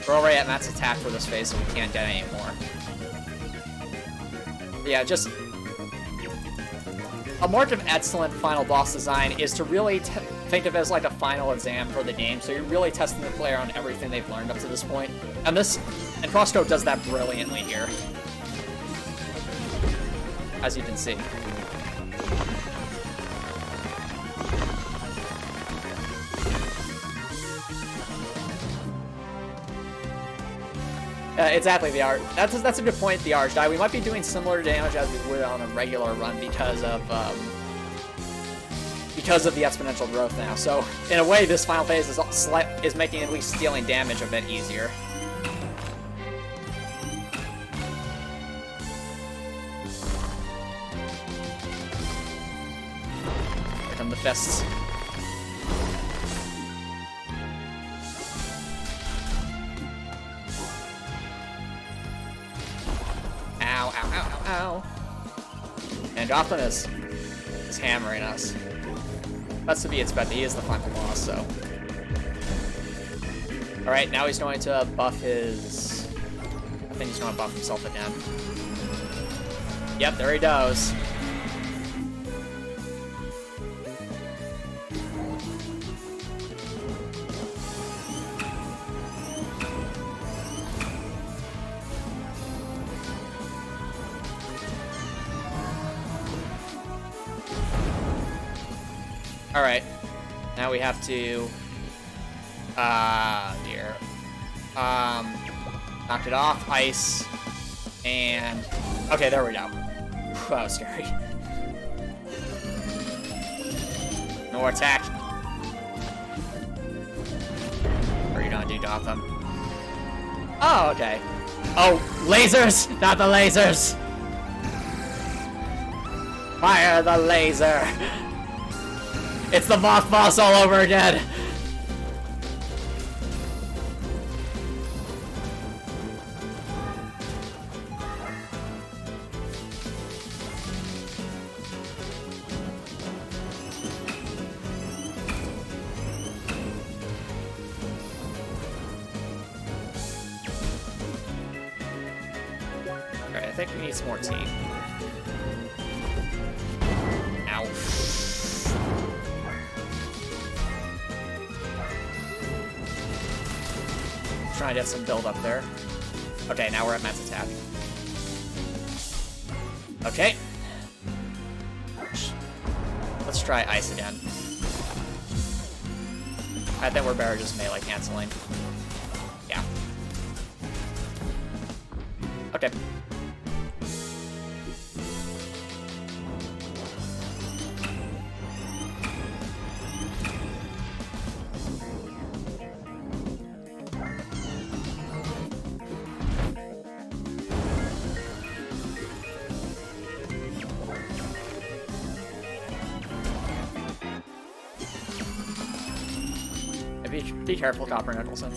We're already at max attack for this phase, so we can't get any more. Yeah, just... A mark of excellent final boss design is to really think of it as like a final exam for the game, so you're really testing the player on everything they've learned up to this point. And CrossCode does that brilliantly here, as you can see. Exactly, the art. That's a good point, the Arch die. We might be doing similar damage as we would on a regular run because of the exponential growth now. So, in a way, this final phase is making at least stealing damage a bit easier. Here come the fists. Ow. And Gotham is hammering us. That's to be expected. He is the final boss, so. Alright, now he's going to buff his... I think he's going to buff himself again. Yep, there he goes. Alright, now we have to, dear, knocked it off, ice, and, okay, there we go. That was scary. No attack. What are you gonna do, Gotham? Oh, okay. Oh, lasers! Not the lasers! Fire the laser! It's the moth boss all over again! Alright, I think we need some more tea. Ow. Trying to get some build up there. Okay, now we're at max attack. Okay. Let's try ice again. I think we're better just melee canceling. Yeah. Okay. Be careful, Copper Nicholson.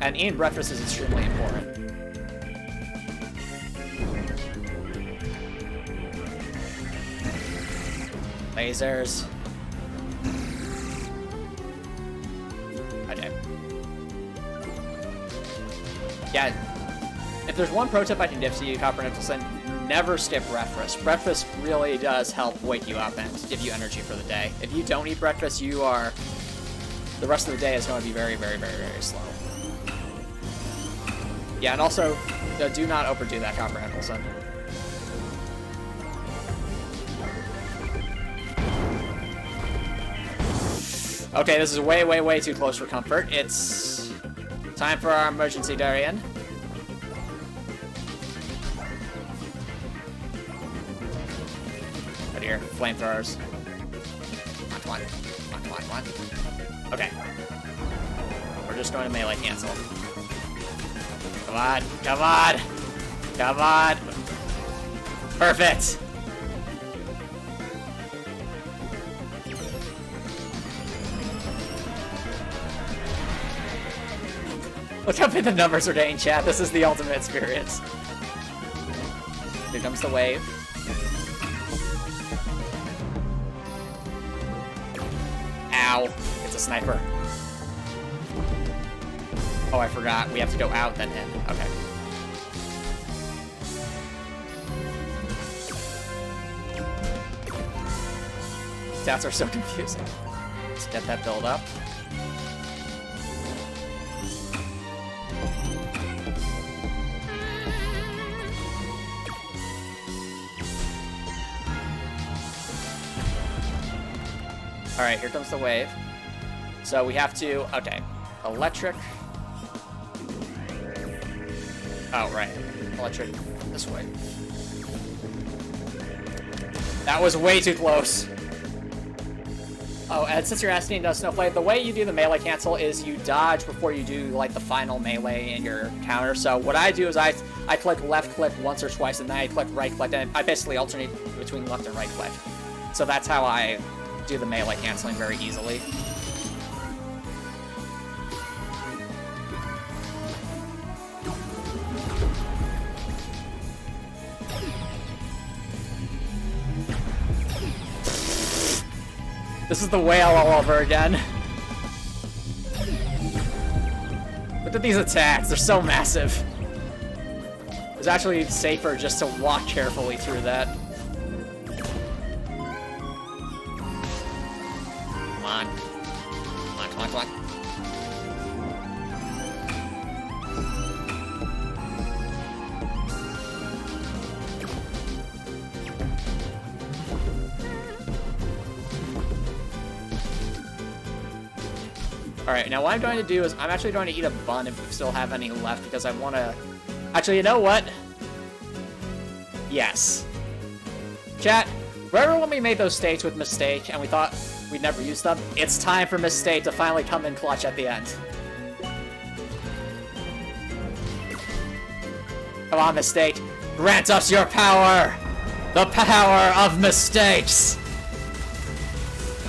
And eating breakfast is extremely important. Lasers. Okay. Yeah. If there's one pro tip I can give to you, Copper Nicholson, never skip breakfast. Breakfast really does help wake you up and give you energy for the day. If you don't eat breakfast, you are... the rest of the day is going to be very, very, very, very slow. Yeah, and also, do not overdo that, Copper Nicholson. Okay, this is way, way, way too close for comfort. It's time for our emergency Darien. Right here, flamethrowers. Come on, come on, come on, come on, come on. Okay. We're just going to melee cancel. Come on, come on, come on. Perfect. Look how big the numbers are getting, chat. This is the ultimate experience. Here comes the wave. Ow. It's a sniper. Oh, I forgot. We have to go out, then in. Okay. Stats are so confusing. Let's get that build up. Alright, here comes the wave. So we have to... okay. Electric. Oh, right. Electric this way. That was way too close. Oh, and since you're asking, Snowflake, the way you do the melee cancel is you dodge before you do, like, the final melee in your counter. So what I do is I click left click once or twice, and then I click right click, and I basically alternate between left and right click. So that's how I do the melee canceling very easily. This is the whale all over again. Look at these attacks, they're so massive. It's actually safer just to walk carefully through that. Come on. Come on, come on, come on. Alright, now what I'm going to do is I'm actually going to eat a bun if we still have any left because I want to... Actually, you know what? Yes. Chat, remember when we made those steaks with Mistake and we thought we'd never use them? It's time for Mistake to finally come in clutch at the end. Come on, Mistake. Grant us your power! The power of mistakes!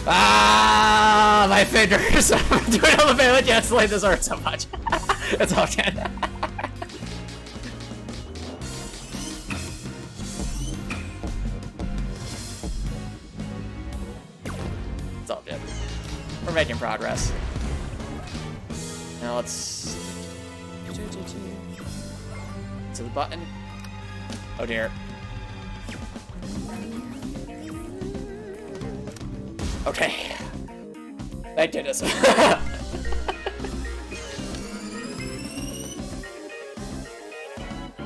Ah, my fingers! I'm doing all the damage. Yes, this hurts so much. It's all good. It's all good. We're making progress. Now let's... To the button. Oh dear. Okay. Thank goodness.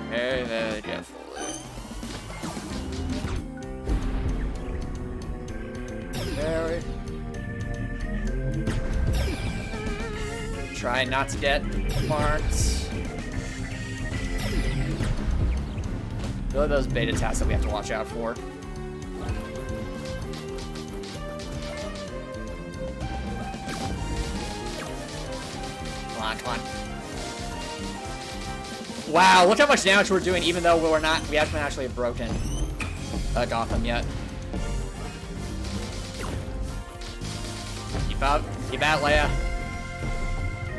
Very, very carefully. Very. Try not to get marked. Really those beta tasks that we have to watch out for. Come on. Wow, look how much damage we're doing even though we haven't actually broken Gotham yet. Keep out, Leia.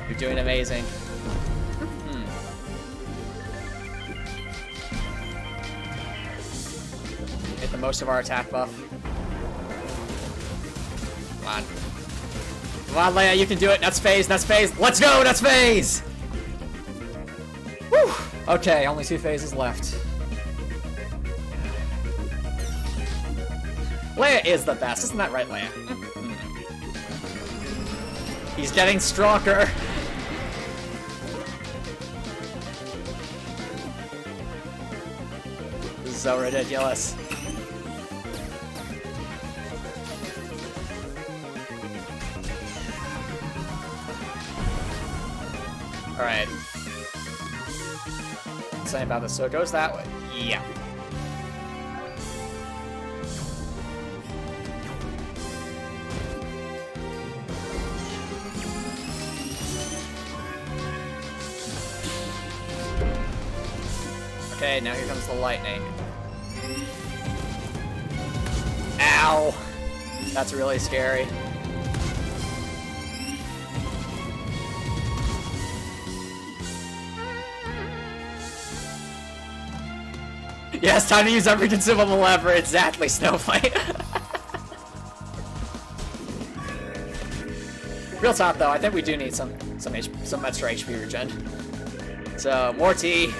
You're doing amazing. Get the most of our attack buff. Come on. Come on, Leia, you can do it. That's phase. Let's go, that's phase! Whew. Okay, only 2 phases left. Leia is the best. Isn't that right, Leia? He's getting stronger. This is so ridiculous. Alright. Something about this. So it goes that way. Yeah. Okay, now here comes the lightning. Ow! That's really scary. Yes, time to use every consumable ever. Exactly, Snowflake. Real talk, though, I think we do need some extra HP regen. So, more tea.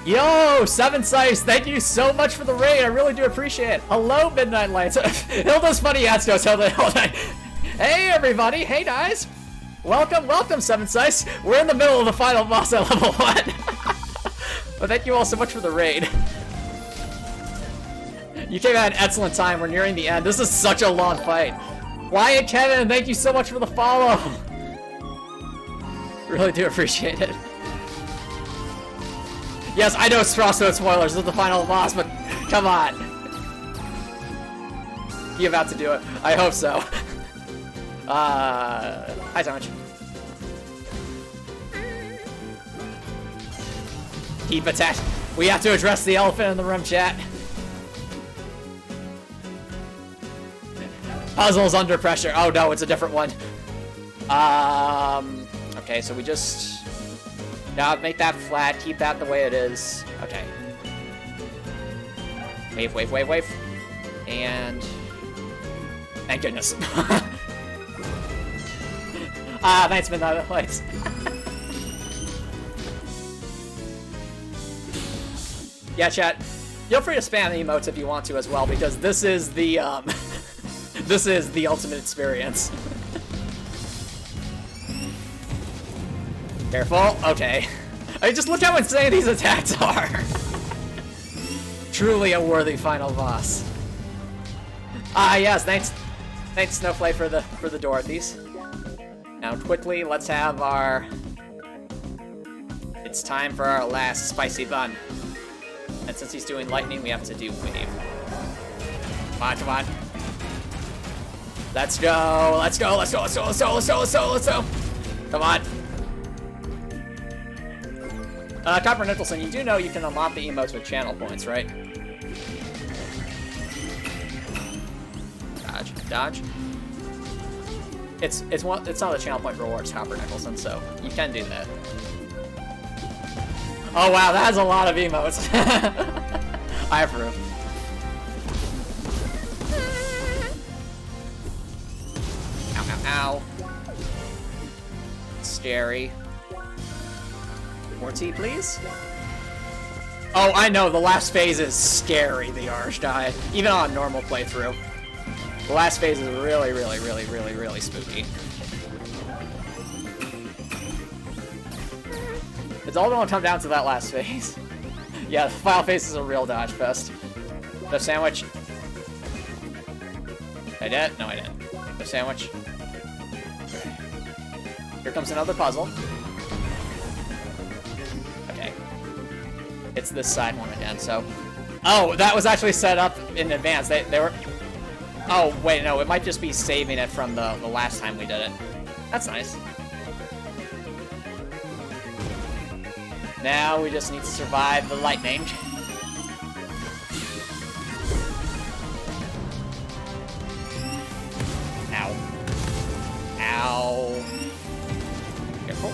Yo, 7 Size, thank you so much for the raid. I really do appreciate it. Hello, Midnight Lights. Hilda's funny ass goes, Hilda. Hey, everybody. Hey, guys. Welcome, 7 Size. We're in the middle of the final boss at level 1. But thank you all so much for the raid. You came at an excellent time. We're nearing the end. This is such a long fight. Wyatt Kevin, thank you so much for the follow. Really do appreciate it. Yes, I know it's CrossCode spoilers. This is the final boss, but come on. You about to do it? I hope so. Hi, Tomich. Keep attacking. We have to address the elephant in the room, chat. Puzzles under pressure. Oh no, it's a different one. Okay, so we just... Now make that flat, keep that the way it is. Okay. Wave, wave, wave, wave. And... Thank goodness. Thanks, Midnight Lights. Yeah, chat. Feel free to spam the emotes if you want to as well, because this is the, this is the ultimate experience. Careful. Okay. I just look how insane these attacks are. Truly a worthy final boss. Yes, thanks Snowflake for the Dorothys. Now quickly, let's have our... It's time for our last spicy bun. And since he's doing lightning, we have to do wave. Come on, come on. Let's go, let's go, let's go, let's go, let's go, let's go, let's go, let's go. Come on. Copper Nicholson, you do know you can unlock the emotes with channel points, right? Dodge, dodge. It's not a channel point rewards, Copper Nicholson, so you can do that. Oh wow, that has a lot of emotes. I approve. Ow, ow, ow. Scary. More tea, please. Oh, I know, the last phase is scary, the Archdie. Even on a normal playthrough. The last phase is really, really, really, really, really spooky. It's all gonna come down to that last phase. Yeah, the final phase is a real dodge fest. The sandwich. I did? No, I didn't. The sandwich. Okay. Here comes another puzzle. Okay. It's this side one again, so... Oh, that was actually set up in advance. They were... Oh, wait, no, it might just be saving it from the last time we did it. That's nice. Now we just need to survive the lightning. Ow. Ow. Careful.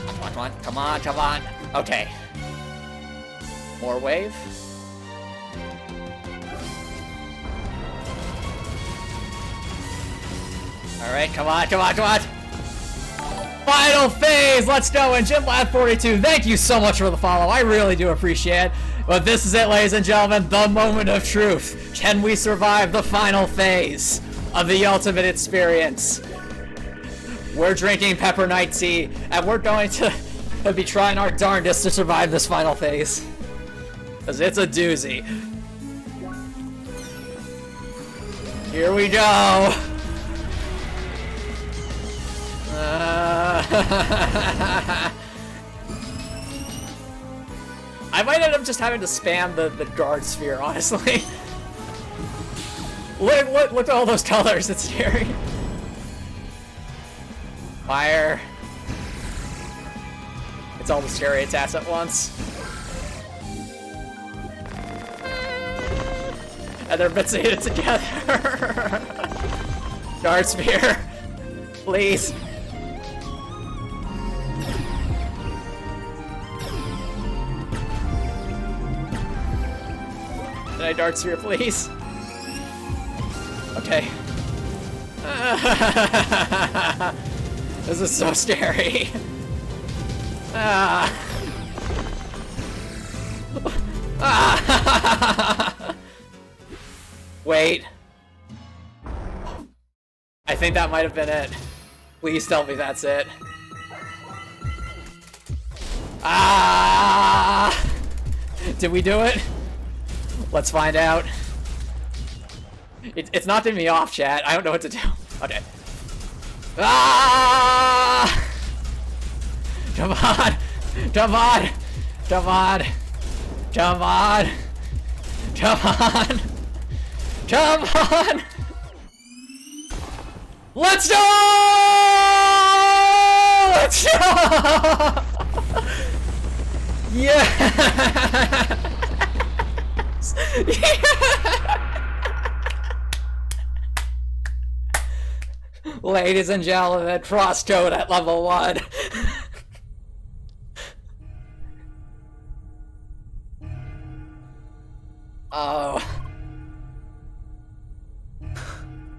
Come on, come on, come on, come on. Okay. More wave. Alright, come on, come on, come on! Final phase! Let's go! And GymLab42, thank you so much for the follow. I really do appreciate it. But this is it, ladies and gentlemen, the moment of truth. Can we survive the final phase of the ultimate experience? We're drinking pepper night tea, and we're going to be trying our darndest to survive this final phase. Because it's a doozy. Here we go! I might end up just having to spam the guard sphere, honestly. Look at all those colors, it's scary. Fire. It's all the scary attacks at once. And they're bits of it together. Guard sphere. Please. Can I dart sphere, please? Okay. This is so scary. Wait. I think that might have been it. Please tell me that's it. Did we do it? Let's find out. It's knocking me off, chat. I don't know what to do. Okay. Come on! Come on! Come on! Come on! Come on! Come on! Let's go! Let's go! Yeah! Ladies and gentlemen, CrossCode at level 1. Oh.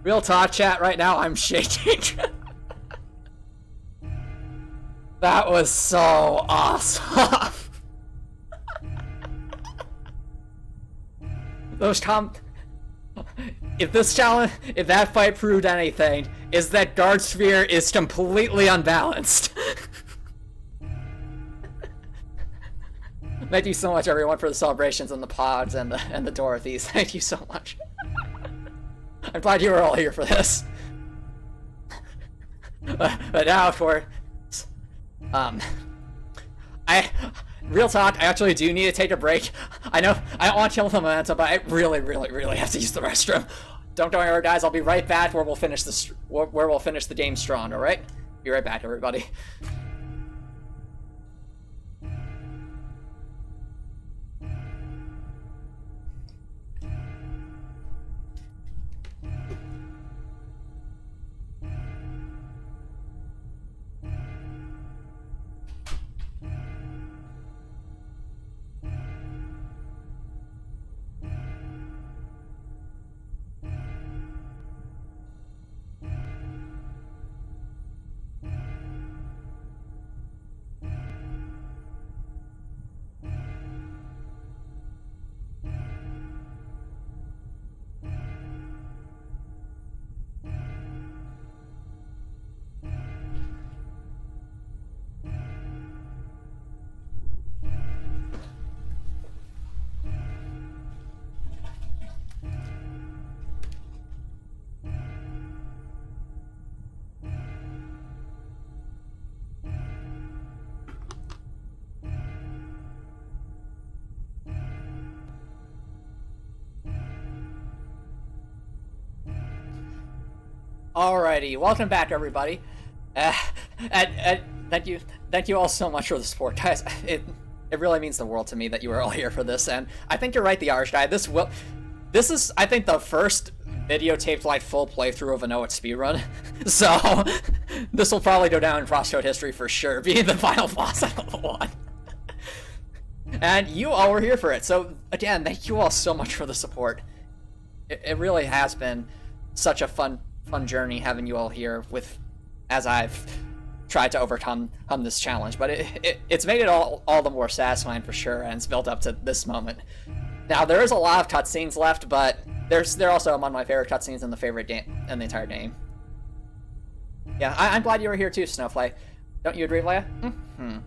Real talk, chat, right now I'm shaking. That was so awesome. If this challenge, if that fight proved anything, is that Guard Sphere is completely unbalanced. Thank you so much, everyone, for the celebrations and the pods and the Dorothys. Thank you so much. I'm glad you were all here for this. But now for real talk, I actually do need to take a break. I know I don't want to kill the momentum, but I really have to use the restroom. Don't go anywhere, guys. I'll be right back where we'll finish the game strong. All right? Be right back, everybody. Alrighty, welcome back, everybody. Thank you all so much for the support, guys. It really means the world to me that you are all here for this, and I think you're right, the Irish guy. This is, I think, the first videotaped like full playthrough of a No EXP run, so this will probably go down in CrossCode history for sure, being the final boss at level 1. And you all were here for it, so again, thank you all so much for the support. It really has been such a fun journey having you all here as I've tried to overcome this challenge, but it's made it all the more satisfying for sure, and it's built up to this moment. Now there is a lot of cutscenes left, but they're also among my favorite cutscenes in the entire game. Yeah, I'm glad you were here too, Snowflake. Don't you agree, Leia? Mm-hmm.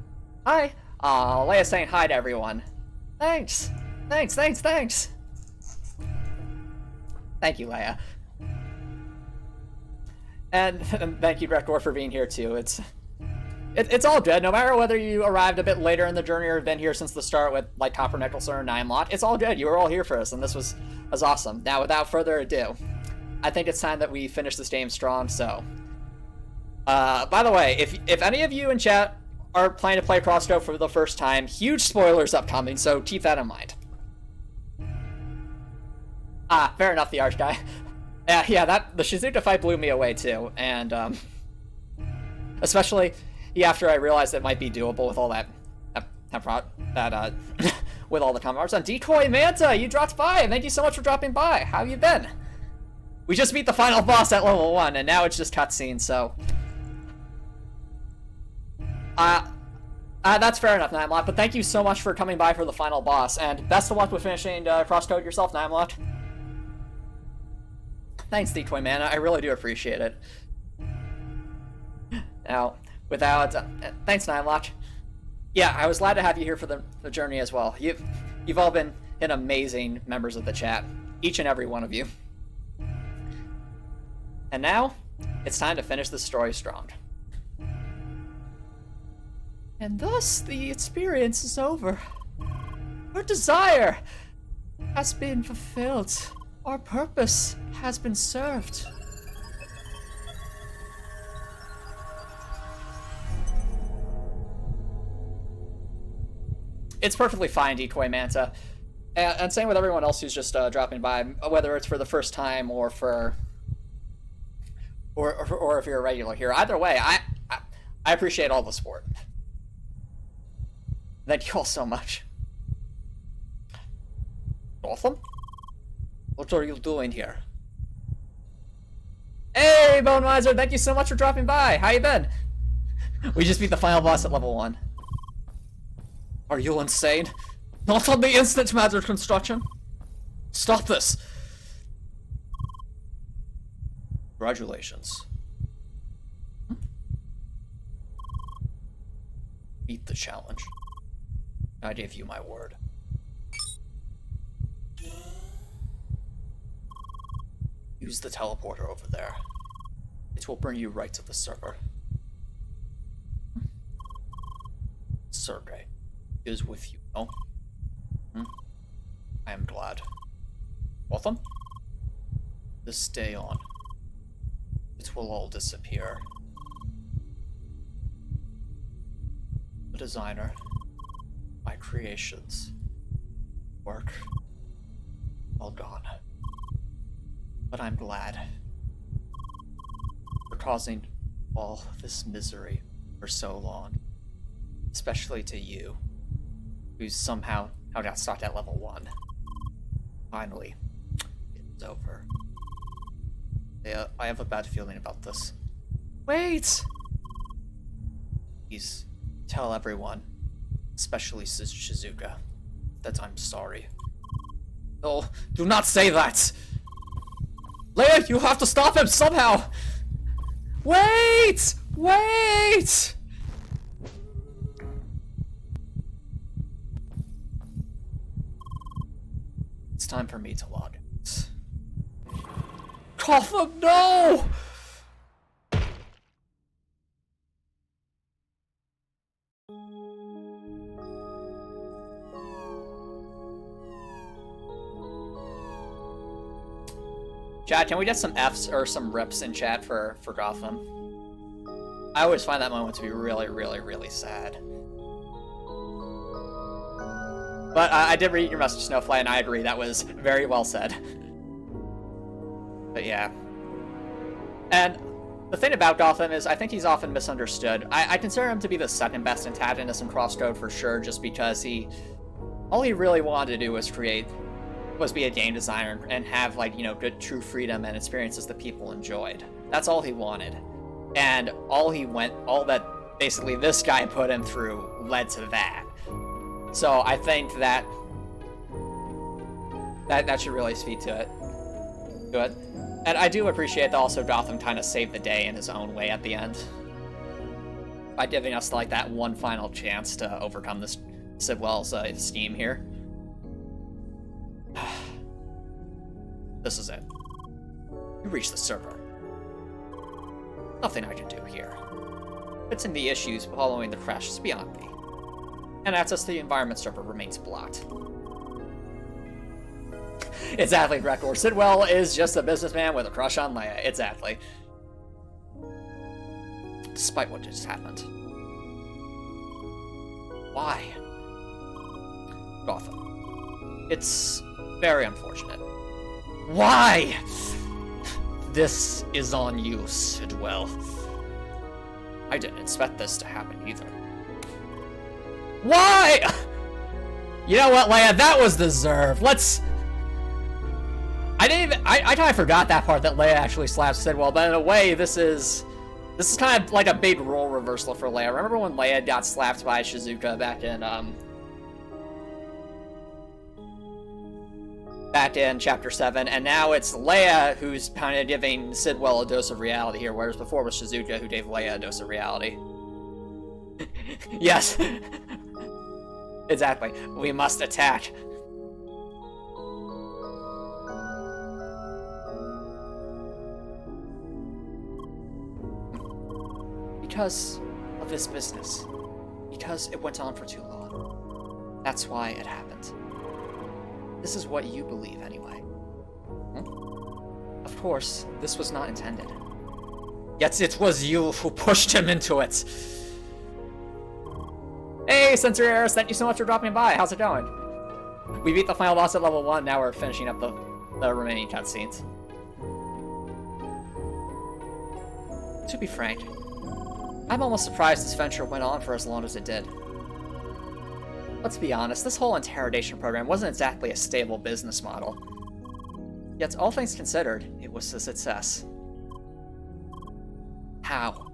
Hi. Aw, Leia's saying hi to everyone. Thanks. Thanks. Thank you, Leia. And thank you, Rektor, for being here too. It's all good. No matter whether you arrived a bit later in the journey or have been here since the start with like Copper Nicholson or Nimelot, it's all good. You were all here for us, and this was awesome. Now, without further ado, I think it's time that we finish this game strong. So, by the way, if any of you in chat are planning to play CrossCode for the first time, huge spoilers upcoming, so keep that in mind. Fair enough, the Arch guy. Yeah, the Shizuka fight blew me away too, and especially after I realized it might be doable with all that with all the comment marks. And Decoy Manta, you dropped by, and thank you so much for dropping by. How have you been? We just beat the final boss at level 1, and now it's just cutscenes, so that's fair enough, Nimelot, but thank you so much for coming by for the final boss, and best of luck with finishing CrossCode yourself, Nimelot. Thanks, Decoy Man. I really do appreciate it. Now, thanks, Nimelot. Yeah, I was glad to have you here for the journey as well. You've all been amazing members of the chat, each and every one of you. And now, it's time to finish the story strong. And thus, the experience is over. Our desire has been fulfilled. Our purpose has been served. it's perfectly fine, Decoy Manta. And same with everyone else who's just dropping by, whether it's for the first time or for... Or if you're a regular here. Either way, I appreciate all the support. Thank you all so much. Gotham? What are you doing here? Hey, Bone Miser, thank you so much for dropping by. How you been? We just beat the final boss at level 1. Are you insane? Not on the instant matter construction. Stop this. Congratulations. Beat the challenge. I gave you my word. Use the teleporter over there. It will bring you right to the server. Sergey is with you, no? I am glad. Gotham? This day on, it will all disappear. The designer, my creations, work, all gone. But I'm glad for causing all this misery for so long. Especially to you, who's somehow got stuck at level 1. Finally, it's over. Yeah, I have a bad feeling about this. Wait! Please, tell everyone, especially Shizuka, that I'm sorry. Oh, do not say that! Leia, you have to stop him somehow! Wait! Wait! It's time for me to log out. Gotham, no! Chat, can we get some Fs or some rips in chat for Gotham? I always find that moment to be really, really, really sad. But I did read your message, Snowfly, and I agree, that was very well said. But yeah. And the thing about Gotham is I think he's often misunderstood. I consider him to be the second best antagonist in CrossCode for sure, just because all he really wanted to do was be a game designer and have, like, you know, good true freedom and experiences that people enjoyed. That's all he wanted. And all that basically this guy put him through led to that. So I think that should really speak to it. Good. And I do appreciate that also Gotham kind of saved the day in his own way at the end. By giving us, like, that one final chance to overcome this Sidwell's scheme here. This is it. You reach the server. Nothing I can do here. Fixing the issues following the crash is beyond me. And access to the environment server remains blocked. Exactly, Gregor. Sidwell is just a businessman with a crush on Leia. Exactly. Despite what just happened. Why? Gotham. It's very unfortunate. Why? This is on you, Sidwell. I didn't expect this to happen either. Why? You know what, Leia? That was deserved. I kind of forgot that part, that Leia actually slaps Sidwell, but in a way, this is kind of like a big role reversal for Leia. Remember when Leia got slapped by Shizuka back in Chapter 7, and now it's Leia who's kind of giving Sidwell a dose of reality here, whereas before it was Shizuka who gave Leia a dose of reality. Yes. Exactly. We must attack. Because of this business. Because it went on for too long. That's why it happened. This is what you believe, anyway. Of course, this was not intended. Yet it was you who pushed him into it. Hey, Sensory Eris, thank you so much for dropping by. How's it going? We beat the final boss at level 1, now we're finishing up the remaining cutscenes. To be frank, I'm almost surprised this venture went on for as long as it did. Let's be honest, this whole interrogation program wasn't exactly a stable business model. Yet, all things considered, it was a success. How?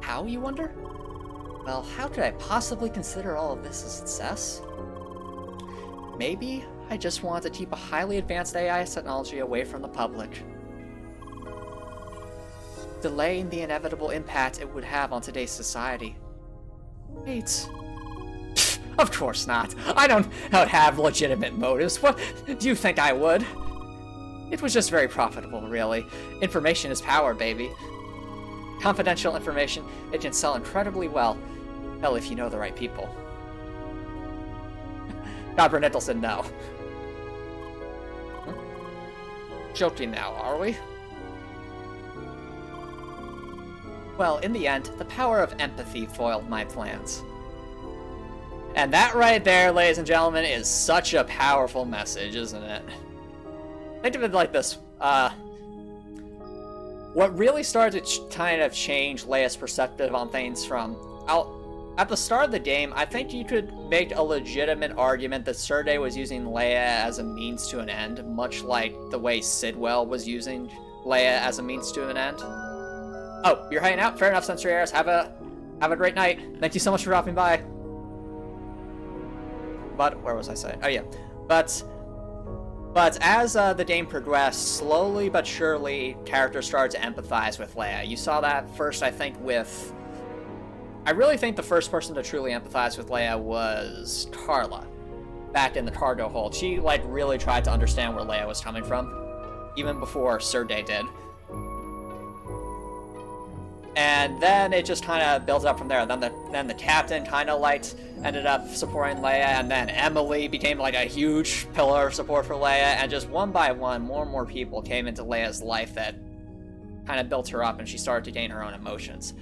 How, you wonder? Well, how could I possibly consider all of this a success? Maybe I just wanted to keep a highly advanced AI technology away from the public. Delaying the inevitable impact it would have on today's society. Wait. Of course not. I don't have legitimate motives. What do you think I would? It was just very profitable, really. Information is power, baby. Confidential information, it can sell incredibly well. Hell, if you know the right people. Dr. Nicholson, no. Joking now, are we? Well, in the end, the power of empathy foiled my plans. And that right there, ladies and gentlemen, is such a powerful message, isn't it? Think of it like this. What really started to kind of change Leia's perspective on things from... At the start of the game, I think you could make a legitimate argument that Sergei was using Leia as a means to an end, much like the way Sidwell was using Leia as a means to an end. Oh, you're hanging out? Fair enough, Sensory Eris. Have a great night. Thank you so much for dropping by. But, where was I saying? Oh yeah. But as the game progressed, slowly but surely, characters started to empathize with Leia. You saw that first, I think, with... I really think the first person to truly empathize with Leia was Carla, back in the cargo hold. She, like, really tried to understand where Leia was coming from, even before Sergei did. And then it just kind of builds up from there. Then the captain kind of like ended up supporting Leia, and then Emily became like a huge pillar of support for Leia, and just one by one, more and more people came into Leia's life that kind of built her up, and she started to gain her own emotions.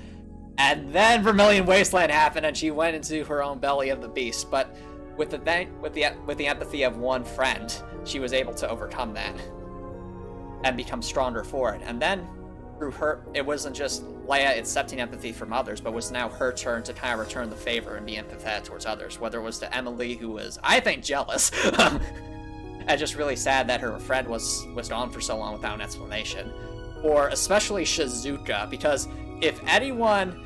And then Vermillion Wasteland happened, and she went into her own belly of the beast. But with the empathy of one friend, she was able to overcome that and become stronger for it. And then through her, it wasn't just Leia accepting empathy from others, but was now her turn to kind of return the favor and be empathetic towards others, whether it was to Emily, who was, I think, jealous, and just really sad that her friend was gone for so long without an explanation, or especially Shizuka, because if anyone...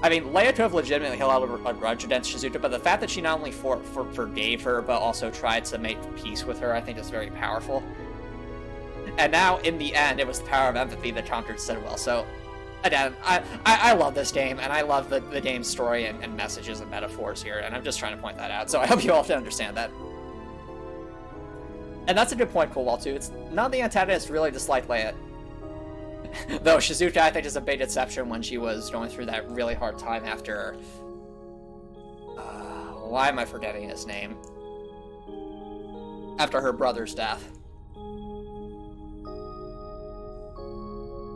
I mean, Leia could have legitimately held out a grudge against Shizuka, but the fact that she not only forgave her, but also tried to make peace with her, I think is very powerful. And now, in the end, it was the power of empathy that conquered Sidwell. So, again, I love this game, and I love the game's story and messages and metaphors here, and I'm just trying to point that out. So I hope you all can understand that. And that's a good point, Coolwall, too. It's none of the antagonists really dislike Leia. Though Shizuka, I think, is a big exception when she was going through that really hard time after... why am I forgetting his name? After her brother's death.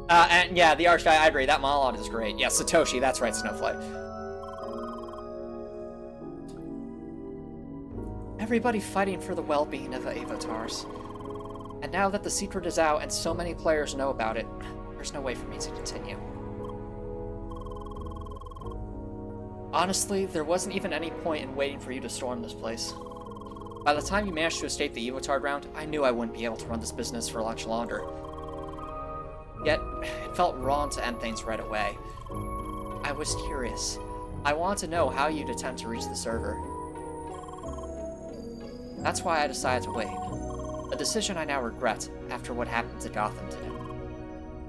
And yeah, the Arch guy, I agree, that monologue is great. Yeah, Satoshi, that's right, Snowflake. Everybody fighting for the well-being of the avatars. And now that the secret is out and so many players know about it, there's no way for me to continue. Honestly, there wasn't even any point in waiting for you to storm this place. By the time you managed to escape the Evotar ground, I knew I wouldn't be able to run this business for much longer. Yet, it felt wrong to end things right away. I was curious. I wanted to know how you'd attempt to reach the server. That's why I decided to wait. A decision I now regret after what happened to Gotham today.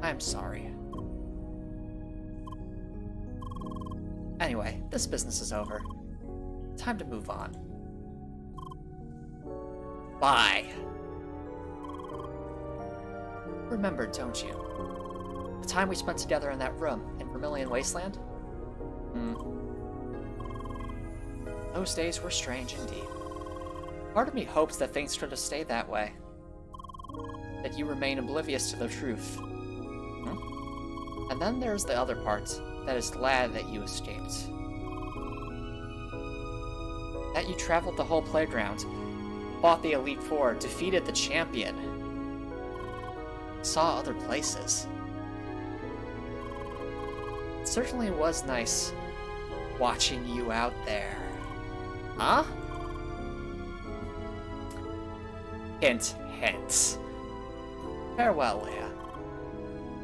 I'm sorry. Anyway, this business is over. Time to move on. Bye. Remember, don't you? The time we spent together in that room in Vermillion Wasteland? Those days were strange indeed. Part of me hopes that things could have stayed that way. That you remain oblivious to the truth. And then there's the other part that is glad that you escaped. That you traveled the whole playground, fought the Elite Four, defeated the champion, saw other places. It certainly was nice watching you out there. Huh? Hint, hint. Farewell, Leia.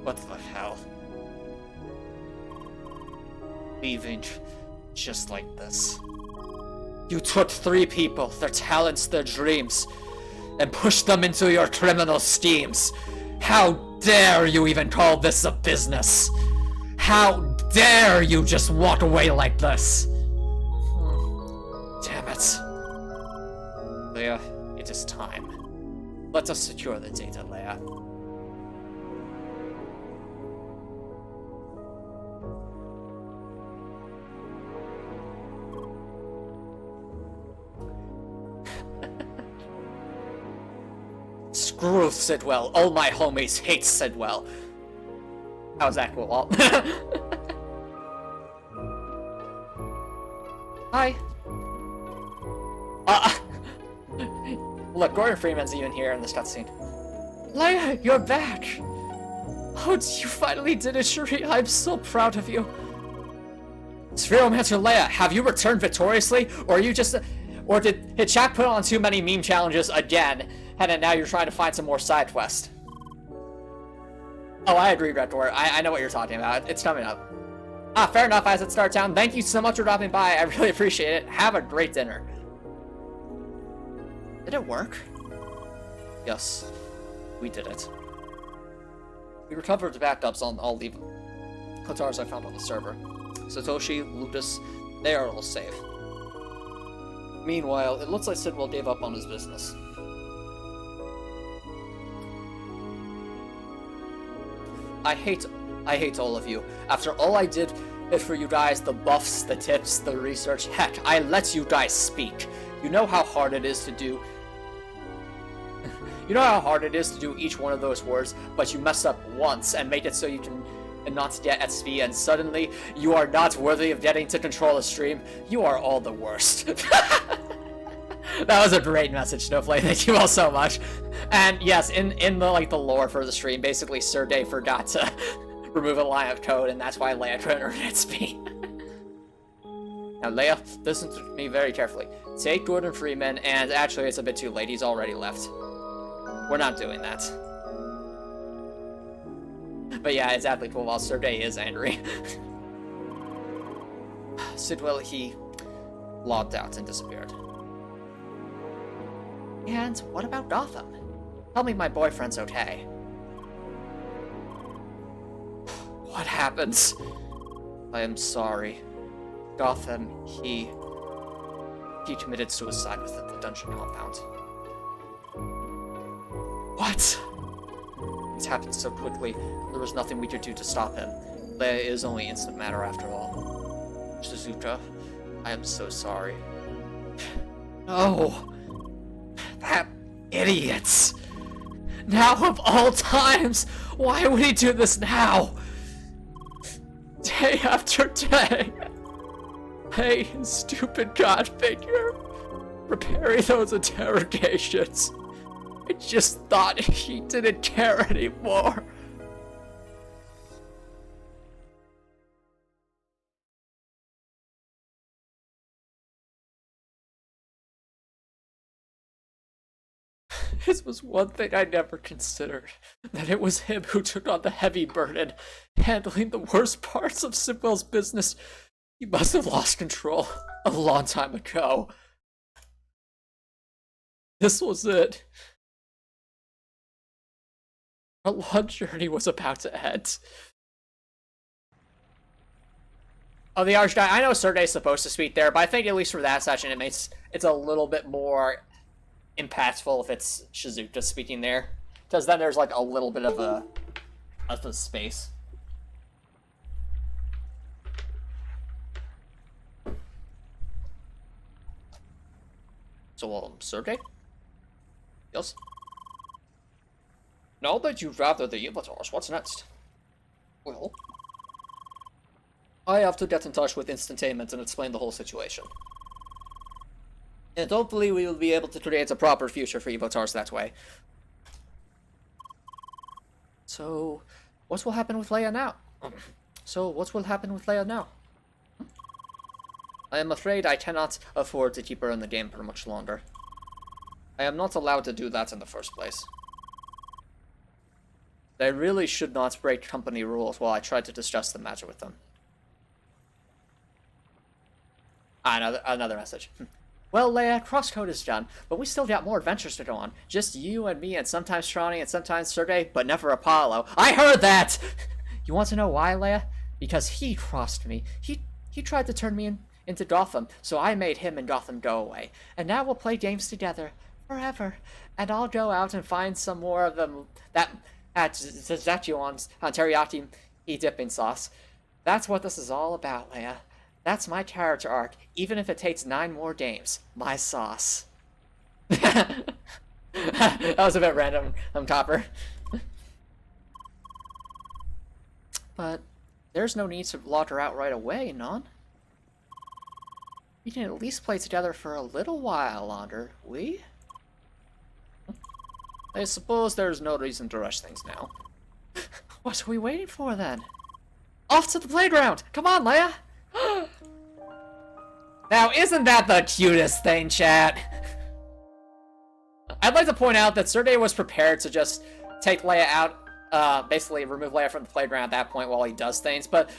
What the hell? Leaving just like this. You took 3 people, their talents, their dreams, and pushed them into your criminal schemes. How dare you even call this a business? How dare you just walk away like this? Damn it. Leia, it is time. Let us secure the data, Leia. Screw Sidwell. All my homies hate Sidwell. How's that cool, Walt? Hi. Look, Gordon Freeman's even here in this cutscene. Leia, you're back! Oh, you finally did it, Shuri. I'm so proud of you. Spheromancer Leia, have you returned victoriously? Or are you just... Or did Hitchak put on too many meme challenges again, and then now you're trying to find some more side quests? Oh, I agree, Red Door. I know what you're talking about. It's coming up. Ah, fair enough, as it starts down. Thank you so much for dropping by. I really appreciate it. Have a great dinner. Did it work? Yes, we did it. We recovered the backups on all the Kotars I found on the server. Satoshi, Lucas, they are all safe. Meanwhile, it looks like Sidwell gave up on his business. I hate all of you. After all I did for you guys, the buffs, the tips, the research, heck, I let you guys speak. You know how hard it is to do... You know how hard it is to do each one of those words, but you mess up once and make it so you can not get XP, and suddenly you are not worthy of getting to control a stream. You are all the worst. That was a great message, Snowflake. Thank you all so much. And yes, in the lore for the stream, basically Sergey forgot to remove a line of code, and that's why Leia couldn't earn XP. Now, Leia, listen to me very carefully. Take Gordon Freeman, and actually, it's a bit too late. He's already left. We're not doing that. But yeah, it's aptly cool while Sergey is angry. Sidwell, he logged out and disappeared. And what about Gotham? Tell me my boyfriend's okay. What happened? I am sorry. Gotham, he committed suicide within the dungeon compound. What? It happened so quickly, there was nothing we could do to stop him. Leia is only instant matter after all. Shizuka, I am so sorry. No! That idiots! Now of all times! Why would he do this now? Day after day! Hey, stupid god figure! Preparing those interrogations. I just thought he didn't care anymore. This was one thing I never considered, that it was him who took on the heavy burden, handling the worst parts of Sidwell's business. He must have lost control a long time ago. This was it. Our long journey was about to end. Oh, the Archdice. I know Sergey's supposed to speak there, but I think at least for that session, it's a little bit more impactful if it's Shizuka speaking there, because then there's like a little bit of a space. So, Sergey? Yes? Now that you've gathered the avatars, what's next? Well, I have to get in touch with Instantainment and explain the whole situation. And hopefully we will be able to create a proper future for Evotars that way. So, what will happen with Leia now? I am afraid I cannot afford to keep her in the game for much longer. I am not allowed to do that in the first place. I really should not break company rules while I try to discuss the matter with them. Another message. Well, Leia, CrossCode is done, but we still got more adventures to go on. Just you and me and sometimes Shani and sometimes Sergey, but never Apollo. I heard that! You want to know why, Leia? Because he crossed me. He tried to turn me into Gotham, so I made him and Gotham go away. And now we'll play games together. Forever. And I'll go out and find some more of them that at Zetsuon's teriyaki dipping sauce. That's what this is all about, Leia. That's my character arc, even if it takes 9 more games. My sauce. That was a bit random, Copper. But there's no need to lock her out right away, none. We can at least play together for a little while longer, we? I suppose there's no reason to rush things now. What are we waiting for, then? Off to the playground! Come on, Leia! Now, isn't that the cutest thing, chat? I'd like to point out that Sergey was prepared to just take Leia out, basically remove Leia from the playground at that point while he does things, but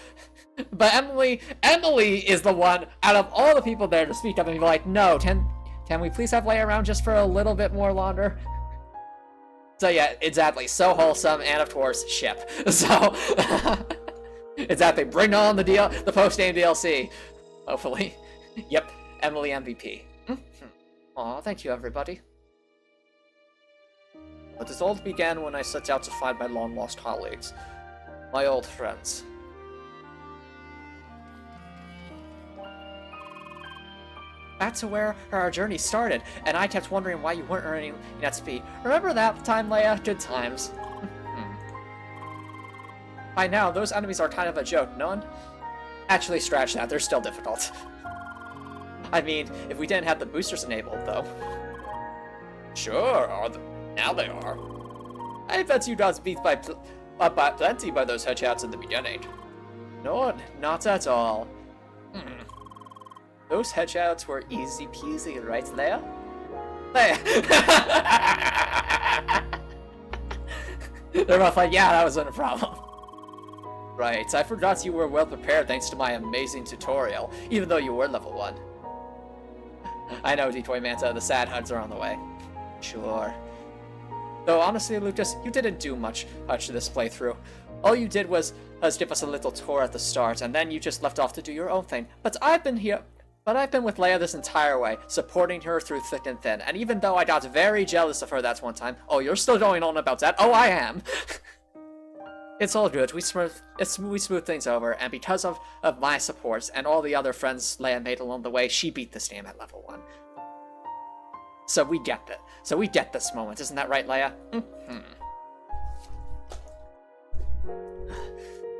Emily is the one out of all the people there to speak up and be like, no, can we please have Leia around just for a little bit more longer? So yeah, exactly, so wholesome, and of course, ship. So, exactly, bring on the post-game DLC, hopefully. Yep, Emily MVP. Aw, thank you, everybody. But it all began when I set out to find my long-lost colleagues. My old friends. That's where our journey started, and I kept wondering why you weren't earning EXP. Remember that time, Leia? Good times. By now, those enemies are kind of a joke, no one? Actually, scratch that, they're still difficult. I mean, if we didn't have the boosters enabled, though. Sure, now they are. I bet you got beat by plenty by those headshots in the beginning. No, not at all. Those headshots were easy peasy, right, Leia? Leia! They're both like, yeah, that wasn't a problem. Right, I forgot you were well prepared thanks to my amazing tutorial, even though you were level 1. I know, Decoy Manta, the sad HUDs are on the way. Sure. Though honestly, Lucas, you didn't do much this playthrough. All you did was give us a little tour at the start, and then you just left off to do your own thing. But I've been with Leia this entire way, supporting her through thick and thin, and even though I got very jealous of her that one time— oh, you're still going on about that? Oh, I am! It's all good, we smooth things over, and because of my support and all the other friends Leia made along the way, she beat this game at level 1. So we get that. So we get this moment, isn't that right, Leia?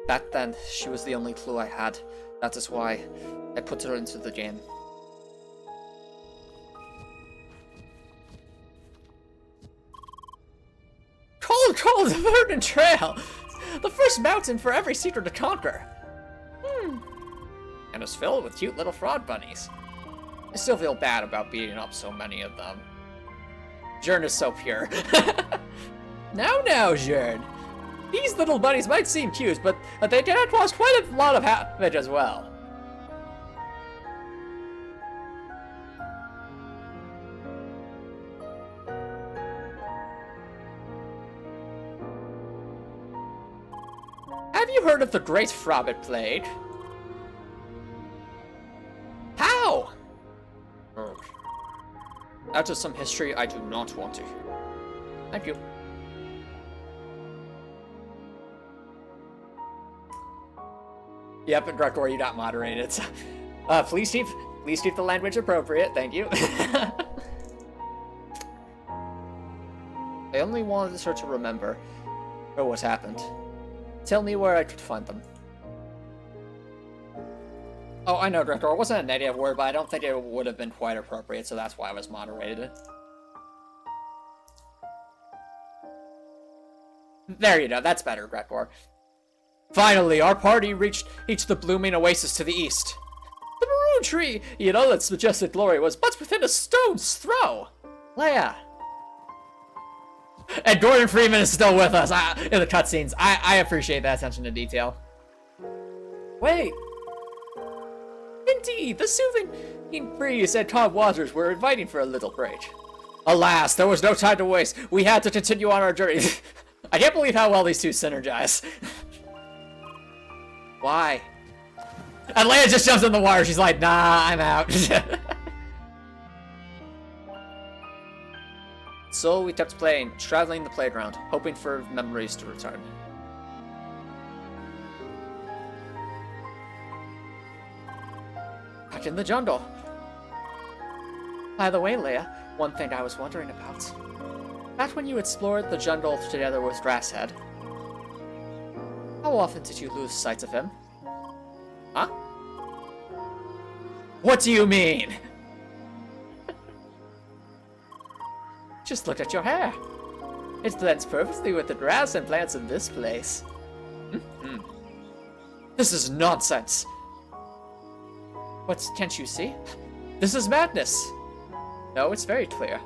Back then, she was the only clue I had. That is why I put her into the game. Cold, verdant trail! The first mountain for every secret to conquer! And it's filled with cute little frog bunnies. I still feel bad about beating up so many of them. Jern is so pure. Now, Jern. These little bunnies might seem cute, but they can cause quite a lot of damage as well. Have you heard of the Great Frabbit Plague? How? That is some history I do not want to hear. Thank you. Yep, and Gregor, you got moderated. Please keep the language appropriate, thank you. I only wanted her to remember what happened. Tell me where I could find them. Oh, I know, Director. It wasn't a negative word, but I don't think it would have been quite appropriate, so that's why I was moderated. There you go, that's better, Gregor. Finally, our party reached the blooming oasis to the east. The maroon tree, in all its majestic glory, was but within a stone's throw. Leia. And Gordon Freeman is still with us in the cutscenes. I appreciate that attention to detail. Wait. Indeed, the soothing breeze and calm waters were inviting for a little break. Alas, there was no time to waste. We had to continue on our journey. I can't believe how well these two synergize. Why? And Leia just jumps in the water. She's like, nah, I'm out. So we kept playing, straddling the playground, hoping for memories to return. Back in the jungle. By the way, Leia, one thing I was wondering about. Back when you explored the jungle together with Grasshead, how often did you lose sight of him? Huh? What do you mean? Just look at your hair. It blends perfectly with the grass and plants in this place. Mm-hmm. This is nonsense. What, can't you see? This is madness. No, it's very clear.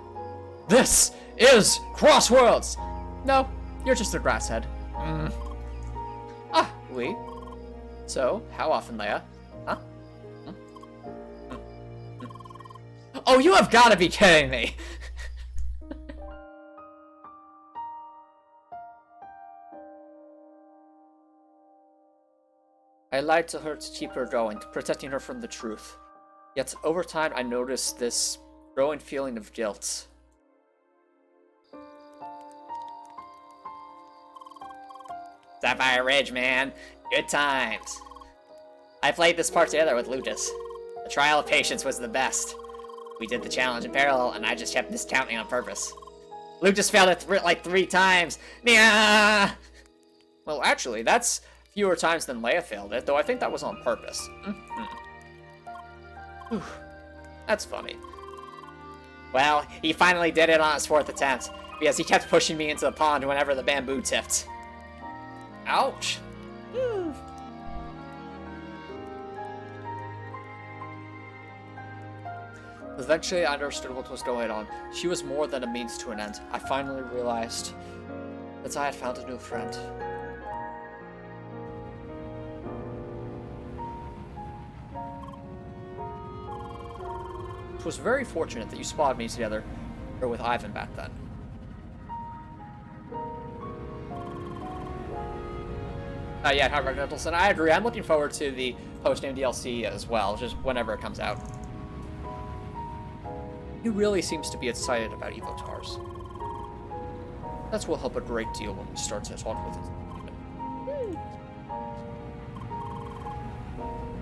This is Crossworlds! No, you're just a grasshead. Ah, oui. So, how often, Leia? Huh? Oh, you have gotta be kidding me! I lied to her to keep her going, protecting her from the truth. Yet, over time, I noticed this growing feeling of guilt. Sapphire Ridge, man. Good times. I played this part together with Lucas. The trial of patience was the best. We did the challenge in parallel, and I just kept discounting on purpose. Lucas failed it like 3 times. Nya! Well, actually, that's fewer times than Leia failed it, though I think that was on purpose. Whew. That's funny. Well, he finally did it on his 4th attempt, because he kept pushing me into the pond whenever the bamboo tipped. Ouch. Eventually, I understood what was going on. She was more than a means to an end. I finally realized that I had found a new friend. It was very fortunate that you spotted me together, or with Ivan back then. Yeah, Howard Nicholson, I agree. I'm looking forward to the post-game DLC as well, just whenever it comes out. He really seems to be excited about Evo Tars. That will help a great deal when we start to talk with him.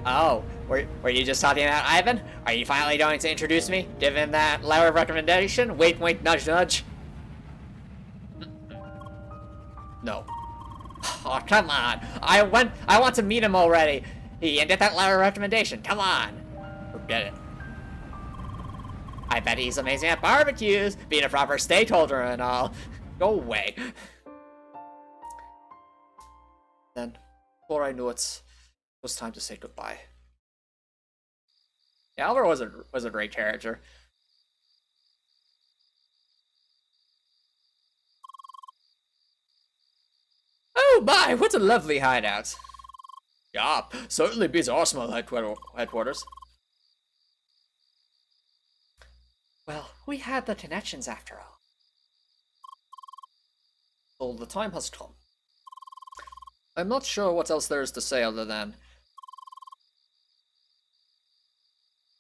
Oh, were you just talking about Ivan? Are you finally going to introduce me? Give him that letter of recommendation? Wink, wink, nudge, nudge. No. Oh, come on. I want to meet him already. And get that letter of recommendation. Come on. Forget it. I bet he's amazing at barbecues, being a proper stakeholder and all. Go away. Then, before I knew it, it was time to say goodbye. Yeah, Albert was a great character. Oh my, what a lovely hideout. Yup, certainly beats Arsenal headquarters. Well, we had the connections after all. Well, the time has come. I'm not sure what else there is to say other than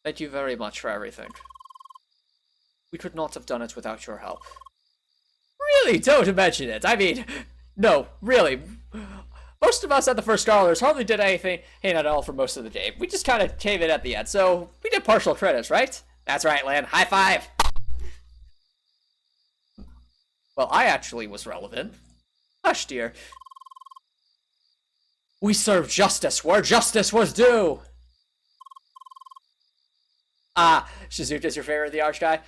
thank you very much for everything. We could not have done it without your help. Really, don't mention it. I mean, no, really. Most of us at the First Scholars hardly did anything at all for most of the game. We just kind of came in at the end, so we did partial credits, right? That's right, Lan. High five! Well, I actually was relevant. Hush, dear. We served justice where justice was due! Shizuka's your favorite of the Arch guy?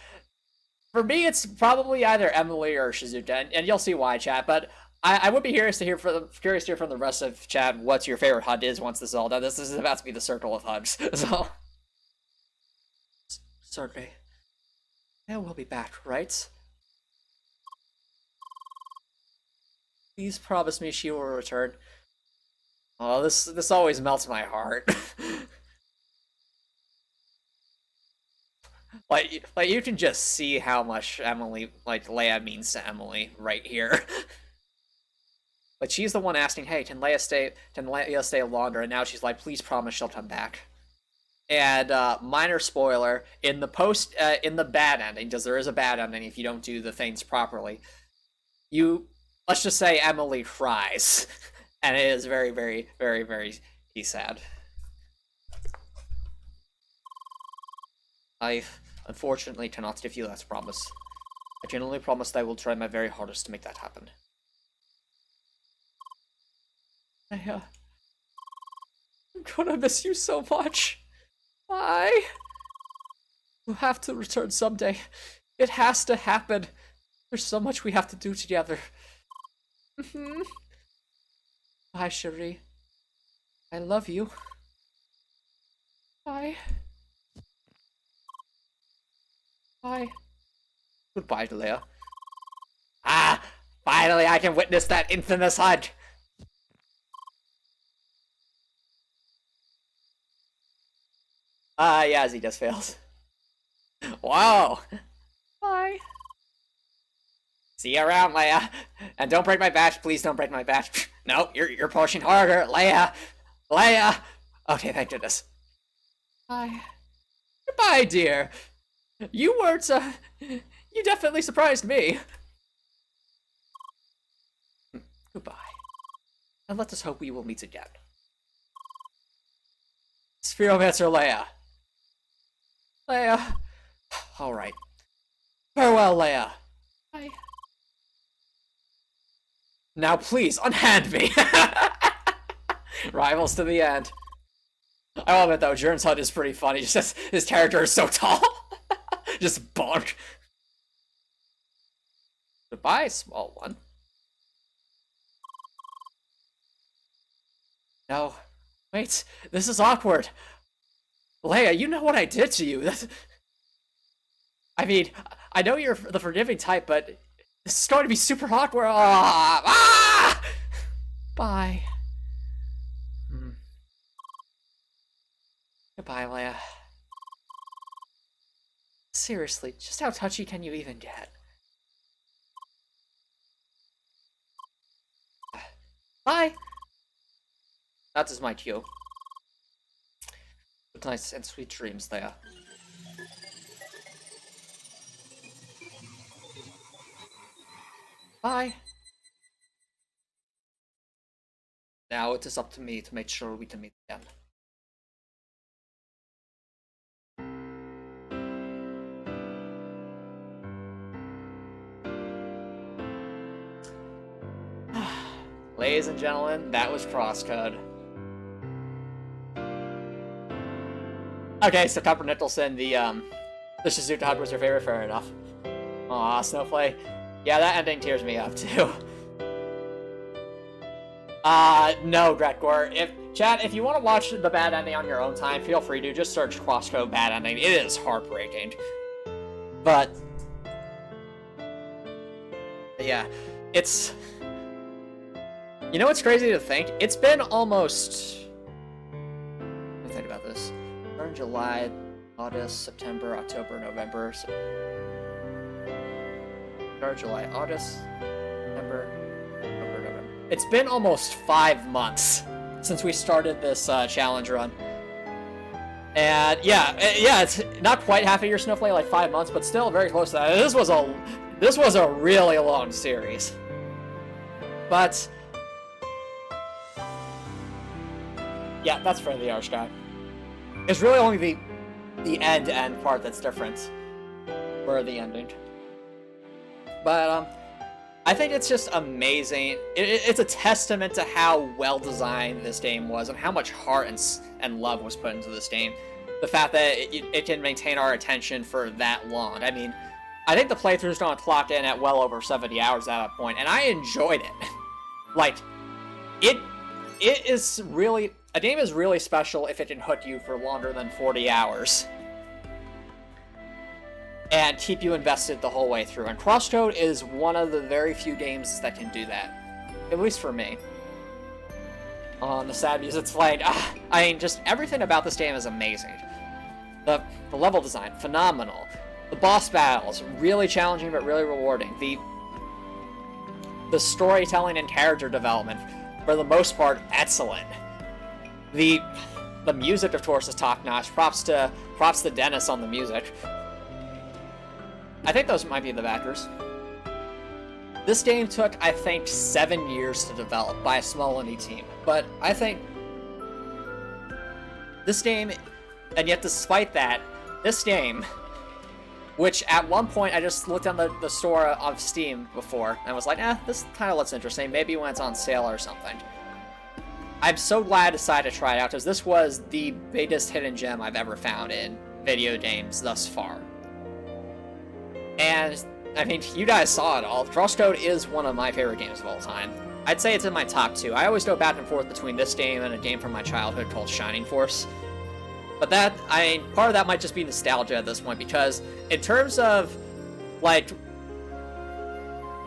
For me, it's probably either Emily or Shizuka, and you'll see why, chat. But I would be curious to hear from the rest of chat what your favorite HUD is once this is all done. This is about to be the circle of HUDs, so certainly. And we'll be back, right? Please promise me she will return. Oh, this always melts my heart. like you can just see how much Emily, like Leia, means to Emily right here. But she's the one asking, "Hey, can Leia stay longer?" And now she's like, "Please promise she'll come back." And minor spoiler, in the bad ending, because there is a bad ending if you don't do the things properly, let's just say Emily cries. And it is very, very, very, very sad. I unfortunately cannot give you that promise. I can only promise that I will try my very hardest to make that happen. I'm gonna miss you so much. Bye. We'll have to return someday. It has to happen. There's so much we have to do together. Bye, Cherie. I love you. Bye. Bye. Goodbye, Leia. Finally I can witness that infamous HUD. Yeah, he just fails. Wow. Bye. See you around, Leia. And don't break my batch. Please don't break my batch. No, you're pushing harder. Leia. Leia. Okay, thank goodness. Bye. Goodbye, dear. You weren't, you definitely surprised me. Goodbye. And let us hope we will meet again. Spheromancer Leia. Leia. Alright. Farewell, Leia. Bye. Now please, unhand me! Rivals to the end. I will admit though, Jern's HUD is pretty funny, just his character is so tall. Just bonk. Goodbye, small one. No. Wait, this is awkward. Leia, you know what I did to you. I mean, I know you're the forgiving type, but this is going to be super awkward. Bye. Goodbye, Leia. Seriously, just how touchy can you even get? Bye! That is my cue. Good night and sweet dreams, Leia. Bye! Now it is up to me to make sure we can meet again. Ladies and gentlemen, that was CrossCode. Okay, so Copper Nicholson, the Shizuka HUD was your favorite, fair enough. Aw, Snowflake. Yeah, that ending tears me up, too. No, Gretgor. If you want to watch the bad ending on your own time, feel free to. Just search CrossCode bad ending. It is heartbreaking. But yeah, it's... You know what's crazy to think? It's been almost... Let me think about this. June, July, August, September, October, November... July, August, September, October, November. It's been almost 5 months since we started this challenge run. And yeah, it's not quite half a year, Snowflake, like 5 months, but still very close to that. This was a really long series. But... yeah, that's for the Arch guy. It's really only the end-to-end part that's different for the ending. But, I think it's just amazing. It's a testament to how well-designed this game was and how much heart and love was put into this game. the fact that it can maintain our attention for that long. I mean, I think the playthrough's gonna clock in at well over 70 hours at that point, and I enjoyed it. Like, it is really... A game is really special if it can hook you for longer than 40 hours. And keep you invested the whole way through. And CrossCode is one of the very few games that can do that. At least for me. The sad music's playing. I mean, just everything about this game is amazing. The level design, phenomenal. The boss battles, really challenging but really rewarding. The storytelling and character development, for the most part, excellent. The music, of course, is top-notch. Props to Dennis on the music. I think those might be the backers. This game took, I think, 7 years to develop by a small indie team. But I think this game, and yet despite that, this game, which at one point I just looked on the store of Steam before and was like, this kind of looks interesting. Maybe when it's on sale or something. I'm so glad I decided to try it out, because this was the biggest hidden gem I've ever found in video games thus far. And, I mean, you guys saw it all. CrossCode is one of my favorite games of all time. I'd say it's in my top 2. I always go back and forth between this game and a game from my childhood called Shining Force. But that, I mean, part of that might just be nostalgia at this point, because in terms of, like,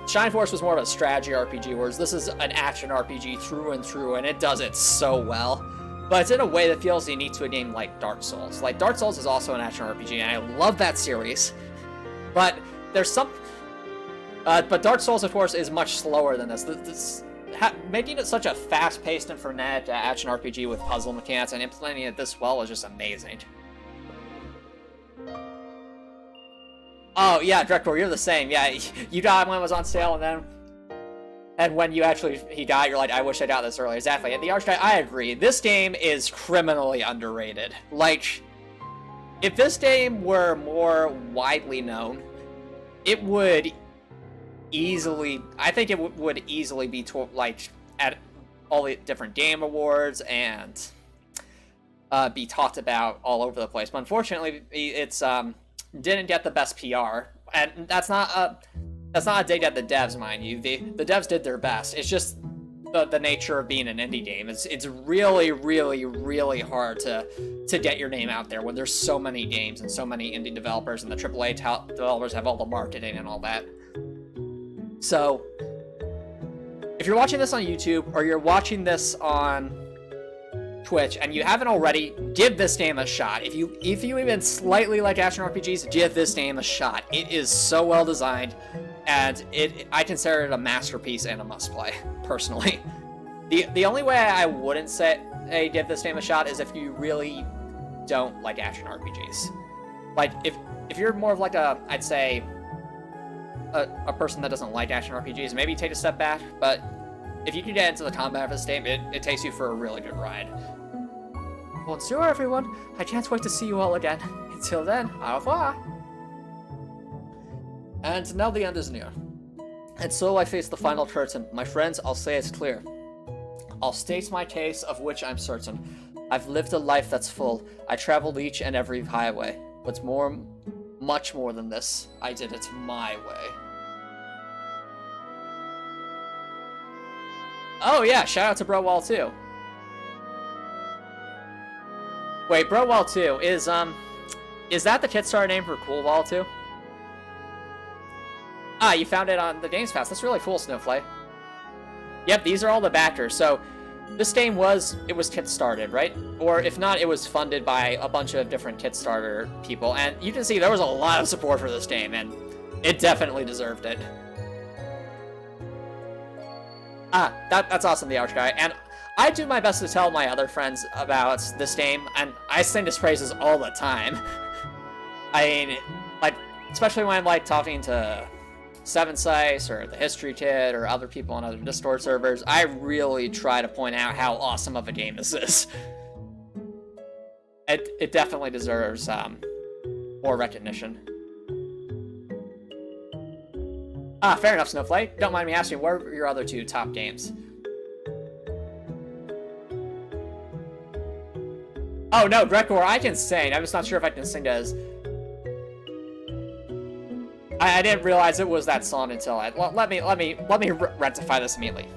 Shining Force was more of a strategy RPG, whereas this is an action RPG through and through, and it does it so well. But it's in a way that feels unique to a game like Dark Souls. Like, Dark Souls is also an action RPG, and I love that series. But there's some... but Dark Souls, of course, is much slower than this. Making it such a fast-paced and frenetic action RPG with puzzle mechanics and implementing it this well is just amazing. Oh, yeah, Drektor, you're the same. Yeah, you died when it was on sale, and when he died, you're like, I wish I got this earlier. Exactly. And the Archguy, I agree. This game is criminally underrated. Like, if this game were more widely known, it would easily... I think it would easily be, like, at all the different game awards and be talked about all over the place. But unfortunately, it's... didn't get the best PR, and that's not a dig at the devs, mind you. The devs did their best. It's just the nature of being an indie game. It's really, really, really hard to get your name out there when there's so many games and so many indie developers, and the AAA developers have all the marketing and all that. So, if you're watching this on YouTube or you're watching this on Twitch and you haven't already, give this game a shot. If you even slightly like action RPGs, give this game a shot. It is so well designed, and I consider it a masterpiece and a must-play, personally. The only way I wouldn't say give this game a shot is if you really don't like action RPGs. Like, if you're more of like I'd say, a person that doesn't like action RPGs, maybe take a step back, but if you can get into the combat of this game, it takes you for a really good ride. Bonjour, everyone. I can't wait to see you all again. Until then, au revoir. And now the end is near. And so I face the final curtain. My friends, I'll say it's clear. I'll state my case, of which I'm certain. I've lived a life that's full. I traveled each and every highway. What's more, much more than this, I did it my way. Oh yeah, shout out to Browall 2. Wait, Browall 2 is that the Kickstarter name for Cool Wall 2? Ah, you found it on the Games Pass. That's really cool, Snowflake. Yep, these are all the backers. So this game was Kickstarted, right? Or if not, it was funded by a bunch of different Kickstarter people. And you can see there was a lot of support for this game, and it definitely deserved it. Ah, that's awesome, the Archguy. And I do my best to tell my other friends about this game, and I sing its praises all the time. I mean, like, especially when I'm, like, talking to Seven Sice or the History Kid or other people on other Discord servers, I really try to point out how awesome of a game this is. It definitely deserves more recognition. Ah, fair enough, Snowflake. Don't mind me asking, what are your other two top games? Oh no, Grecor, I can sing. I'm just not sure if I can sing as... I didn't realize it was that song until I... Well, let me rectify this immediately.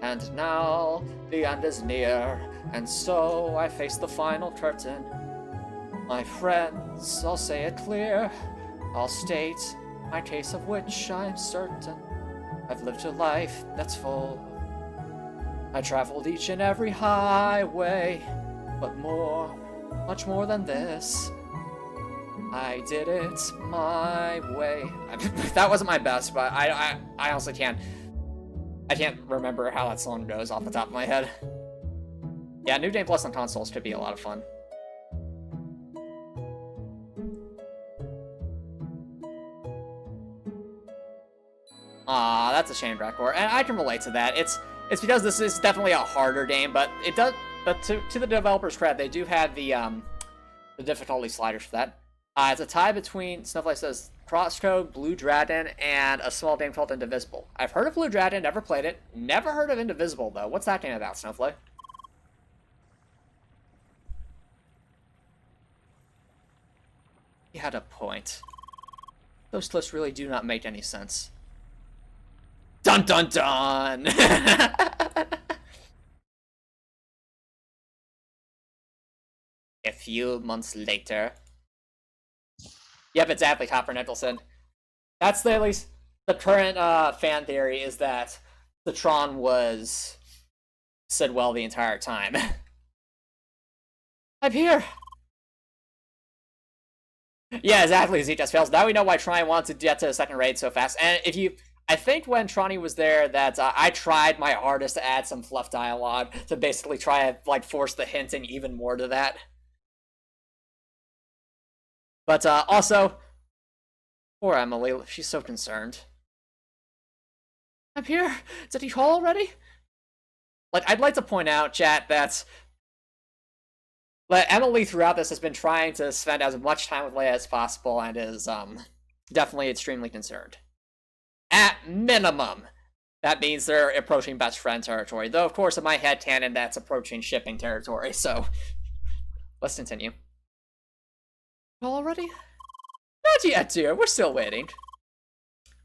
And now, the end is near, and so I face the final curtain. My friends, I'll say it clear. I'll state my case of which I'm certain. I've lived a life that's full. I traveled each and every highway, but more, much more than this. I did it my way. That wasn't my best, but I honestly can't. I can't remember how that song goes off the top of my head. Yeah, New Game Plus on consoles could be a lot of fun. Aw, that's a shame, Drakor. And I can relate to that. It's because this is definitely a harder game, but it does. But to the developers' credit, they do have the difficulty sliders for that. It's a tie between, Snowflake says, CrossCode, Blue Dragon, and a small game called Indivisible. I've heard of Blue Dragon, never played it. Never heard of Indivisible, though. What's that game about, Snowflake? He had a point. Those clips really do not make any sense. Dun dun dun! A few months later. Yep, exactly, Copper Nicholson. That's at least the current fan theory, is that the Tron was said well the entire time. I'm here! Yeah, exactly, Z just fails. Now we know why Tron wanted to get to the second raid so fast. And if you... I think when Tronny was there that I tried my hardest to add some fluff dialogue to basically try to, like, force the hinting even more to that. But also, poor Emily, she's so concerned. I'm here. Did he call already? Like, I'd like to point out, chat, that Emily throughout this has been trying to spend as much time with Leia as possible and is definitely extremely concerned. At minimum, that means they're approaching best friend territory. Though, of course, in my headcanon, that's approaching shipping territory. So, let's continue. Already? Not yet, dear. We're still waiting.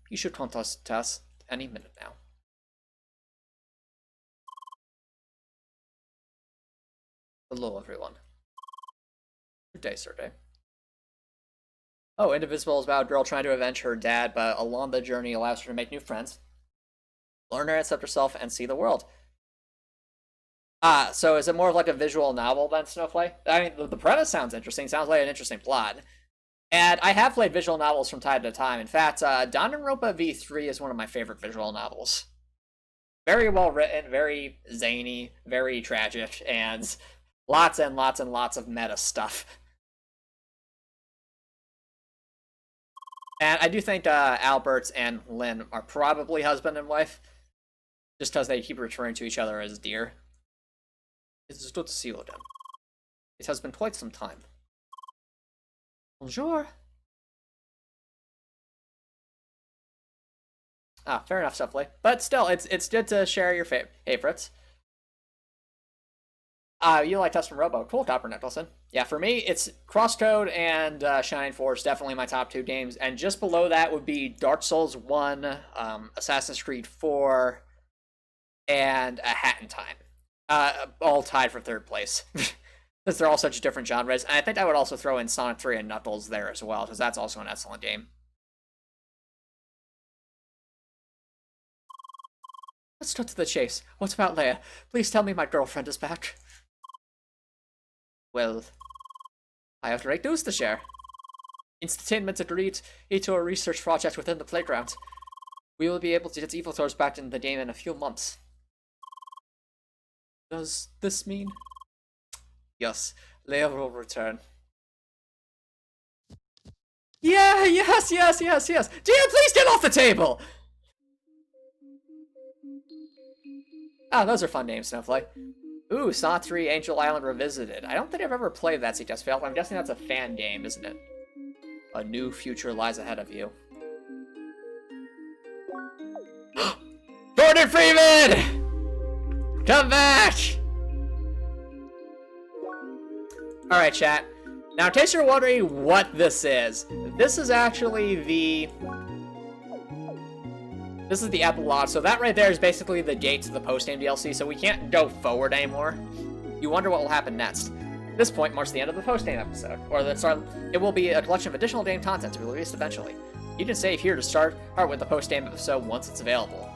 You should contact us any minute now. Hello, everyone. Good day, sir. Day. Oh, Indivisible is about a girl trying to avenge her dad, but along the journey allows her to make new friends, learn to accept herself, and see the world. So is it more of like a visual novel than Snowflake? I mean, the premise sounds interesting. Sounds like an interesting plot. And I have played visual novels from time to time. In fact, Danganronpa V3 is one of my favorite visual novels. Very well written, very zany, very tragic, and lots and lots and lots of meta stuff. And I do think Albert and Lynn are probably husband and wife, just because they keep referring to each other as dear. It's good to see you again. It has been quite some time. Bonjour. Ah, fair enough, Stuffly. But still, it's good to share your favorites. You like Custom Robo. Cool, Copper Nicholson. Yeah, for me, it's CrossCode and Shining Force, definitely my top two games. And just below that would be Dark Souls 1, Assassin's Creed 4, and A Hat in Time. All tied for third place. Because they're all such different genres. And I think I would also throw in Sonic 3 and Knuckles there as well, because that's also an excellent game. Let's cut to the chase. What about Leia? Please tell me my girlfriend is back. Well, I have great news to share. Entertainment agreed into a research project within the playground. We will be able to get Evil Tours back in the game in a few months. Does this mean? Yes, Leia will return. Yeah, yes. Gia, please get off the table! Ah, those are fun names, Snowflake. Ooh, Saw 3 Angel Island Revisited. I don't think I've ever played that, CTS Fail. I'm guessing that's a fan game, isn't it? A new future lies ahead of you. Gordon Freeman! Come back! Alright, chat. Now, in case you're wondering what this is actually the... This is the epilogue, so that right there is basically the gate to the post-game DLC, so we can't go forward anymore. You wonder what will happen next. This point marks the end of the post-game episode, or the start. It will be a collection of additional game content to be released eventually. You can save here to start with the post-game episode once it's available.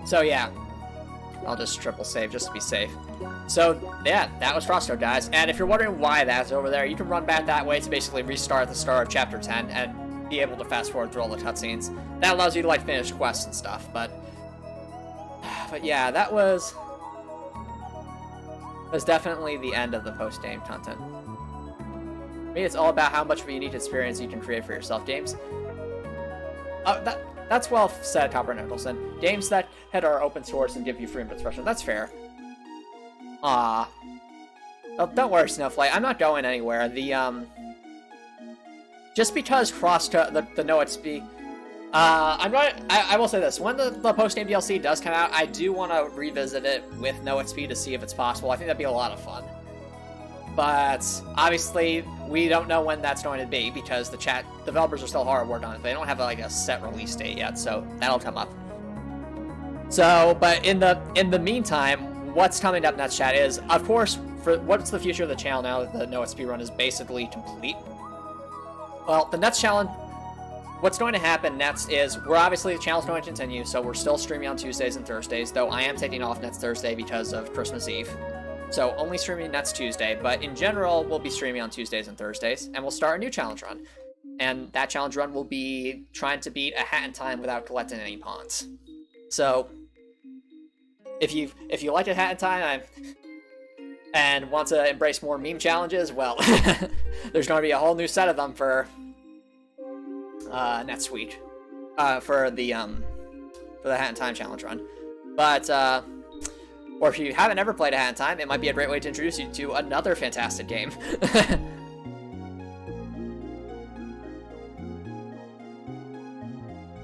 So yeah, I'll just triple save just to be safe. So yeah, that was CrossCode, guys. And if you're wondering why that's over there, you can run back that way to basically restart at the start of Chapter 10 and be able to fast forward through all the cutscenes. That allows you to like finish quests and stuff. But yeah, that was definitely the end of the post-game content. For me, it's all about how much of a unique experience you can create for yourself. Games. That's well said, Copper Nicholson. Games that are open source and give you freedom of expression. That's fair. Ah. Oh, don't worry, Snowflake. I'm not going anywhere. Just because CrossCode, the No EXP, I will say this: when the post-game DLC does come out, I do want to revisit it with No EXP to see if it's possible. I think that'd be a lot of fun. But obviously, we don't know when that's going to be because the chat developers are still hard at work on it. They don't have like a set release date yet, so that'll come up. So, but in the meantime, what's coming up next, chat, is of course for what's the future of the channel now that the No EXP run is basically complete. Well, the next challenge, what's going to happen next is, the channel's going to continue, so we're still streaming on Tuesdays and Thursdays, though I am taking off next Thursday because of Christmas Eve. So only streaming next Tuesday, but in general, we'll be streaming on Tuesdays and Thursdays, and we'll start a new challenge run. And that challenge run will be trying to beat a hat in time without collecting any pawns. So, if you like a hat in time, and want to embrace more meme challenges, well, there's going to be a whole new set of them for next week, for the Hat in Time challenge run. But or if you haven't ever played a Hat in Time, it might be a great way to introduce you to another fantastic game.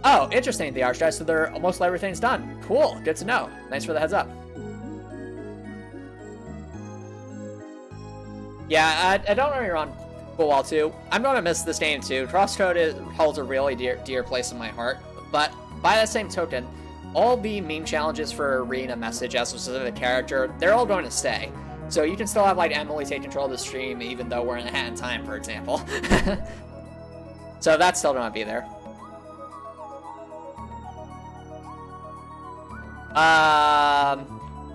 Oh, interesting, the Archdice, so almost everything's done. Cool, good to know. Thanks for the heads up. Yeah, I don't know you're on Coolwall 2. I'm gonna miss this game too. CrossCode holds a really dear place in my heart. But by that same token, all the meme challenges for reading a message as a specific character, they're all going to stay. So you can still have like Emily take control of the stream even though we're in a Hat in Time, for example. So that's still gonna be there.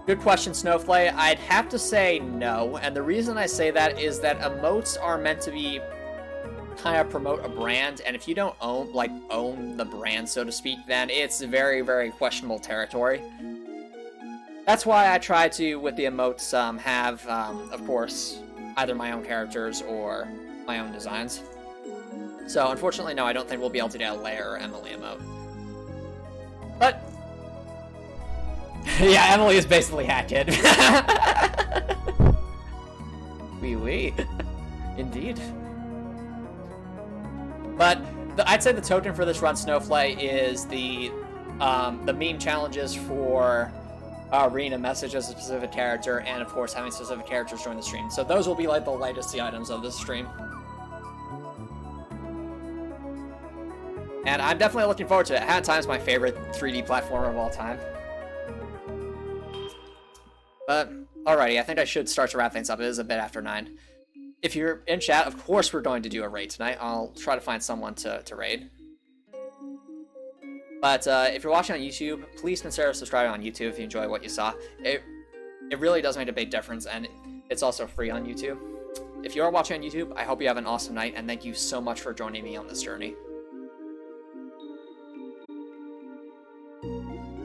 Good question, Snowflake. I'd have to say no, and the reason I say that is that emotes are meant to be kind of promote a brand, and if you don't own the brand, so to speak, then it's very, very questionable territory. That's why I try to, with the emotes, have, of course, either my own characters or my own designs. So, unfortunately, no, I don't think we'll be able to get a Lair or Emily emote. But yeah, Emily is basically Hat Kid. Wee. Indeed. But I'd say the token for this run, Snowflake, is the meme challenges for reading a message as a specific character, and of course having specific characters join the stream. So those will be like the legacy items of this stream. And I'm definitely looking forward to it. Hat in Time is my favorite 3D platformer of all time. But, alrighty, I think I should start to wrap things up. It is a bit after 9. If you're in chat, of course we're going to do a raid tonight. I'll try to find someone to raid. But if you're watching on YouTube, please consider subscribing on YouTube if you enjoy what you saw. It really does make a big difference, and it's also free on YouTube. If you are watching on YouTube, I hope you have an awesome night, and thank you so much for joining me on this journey.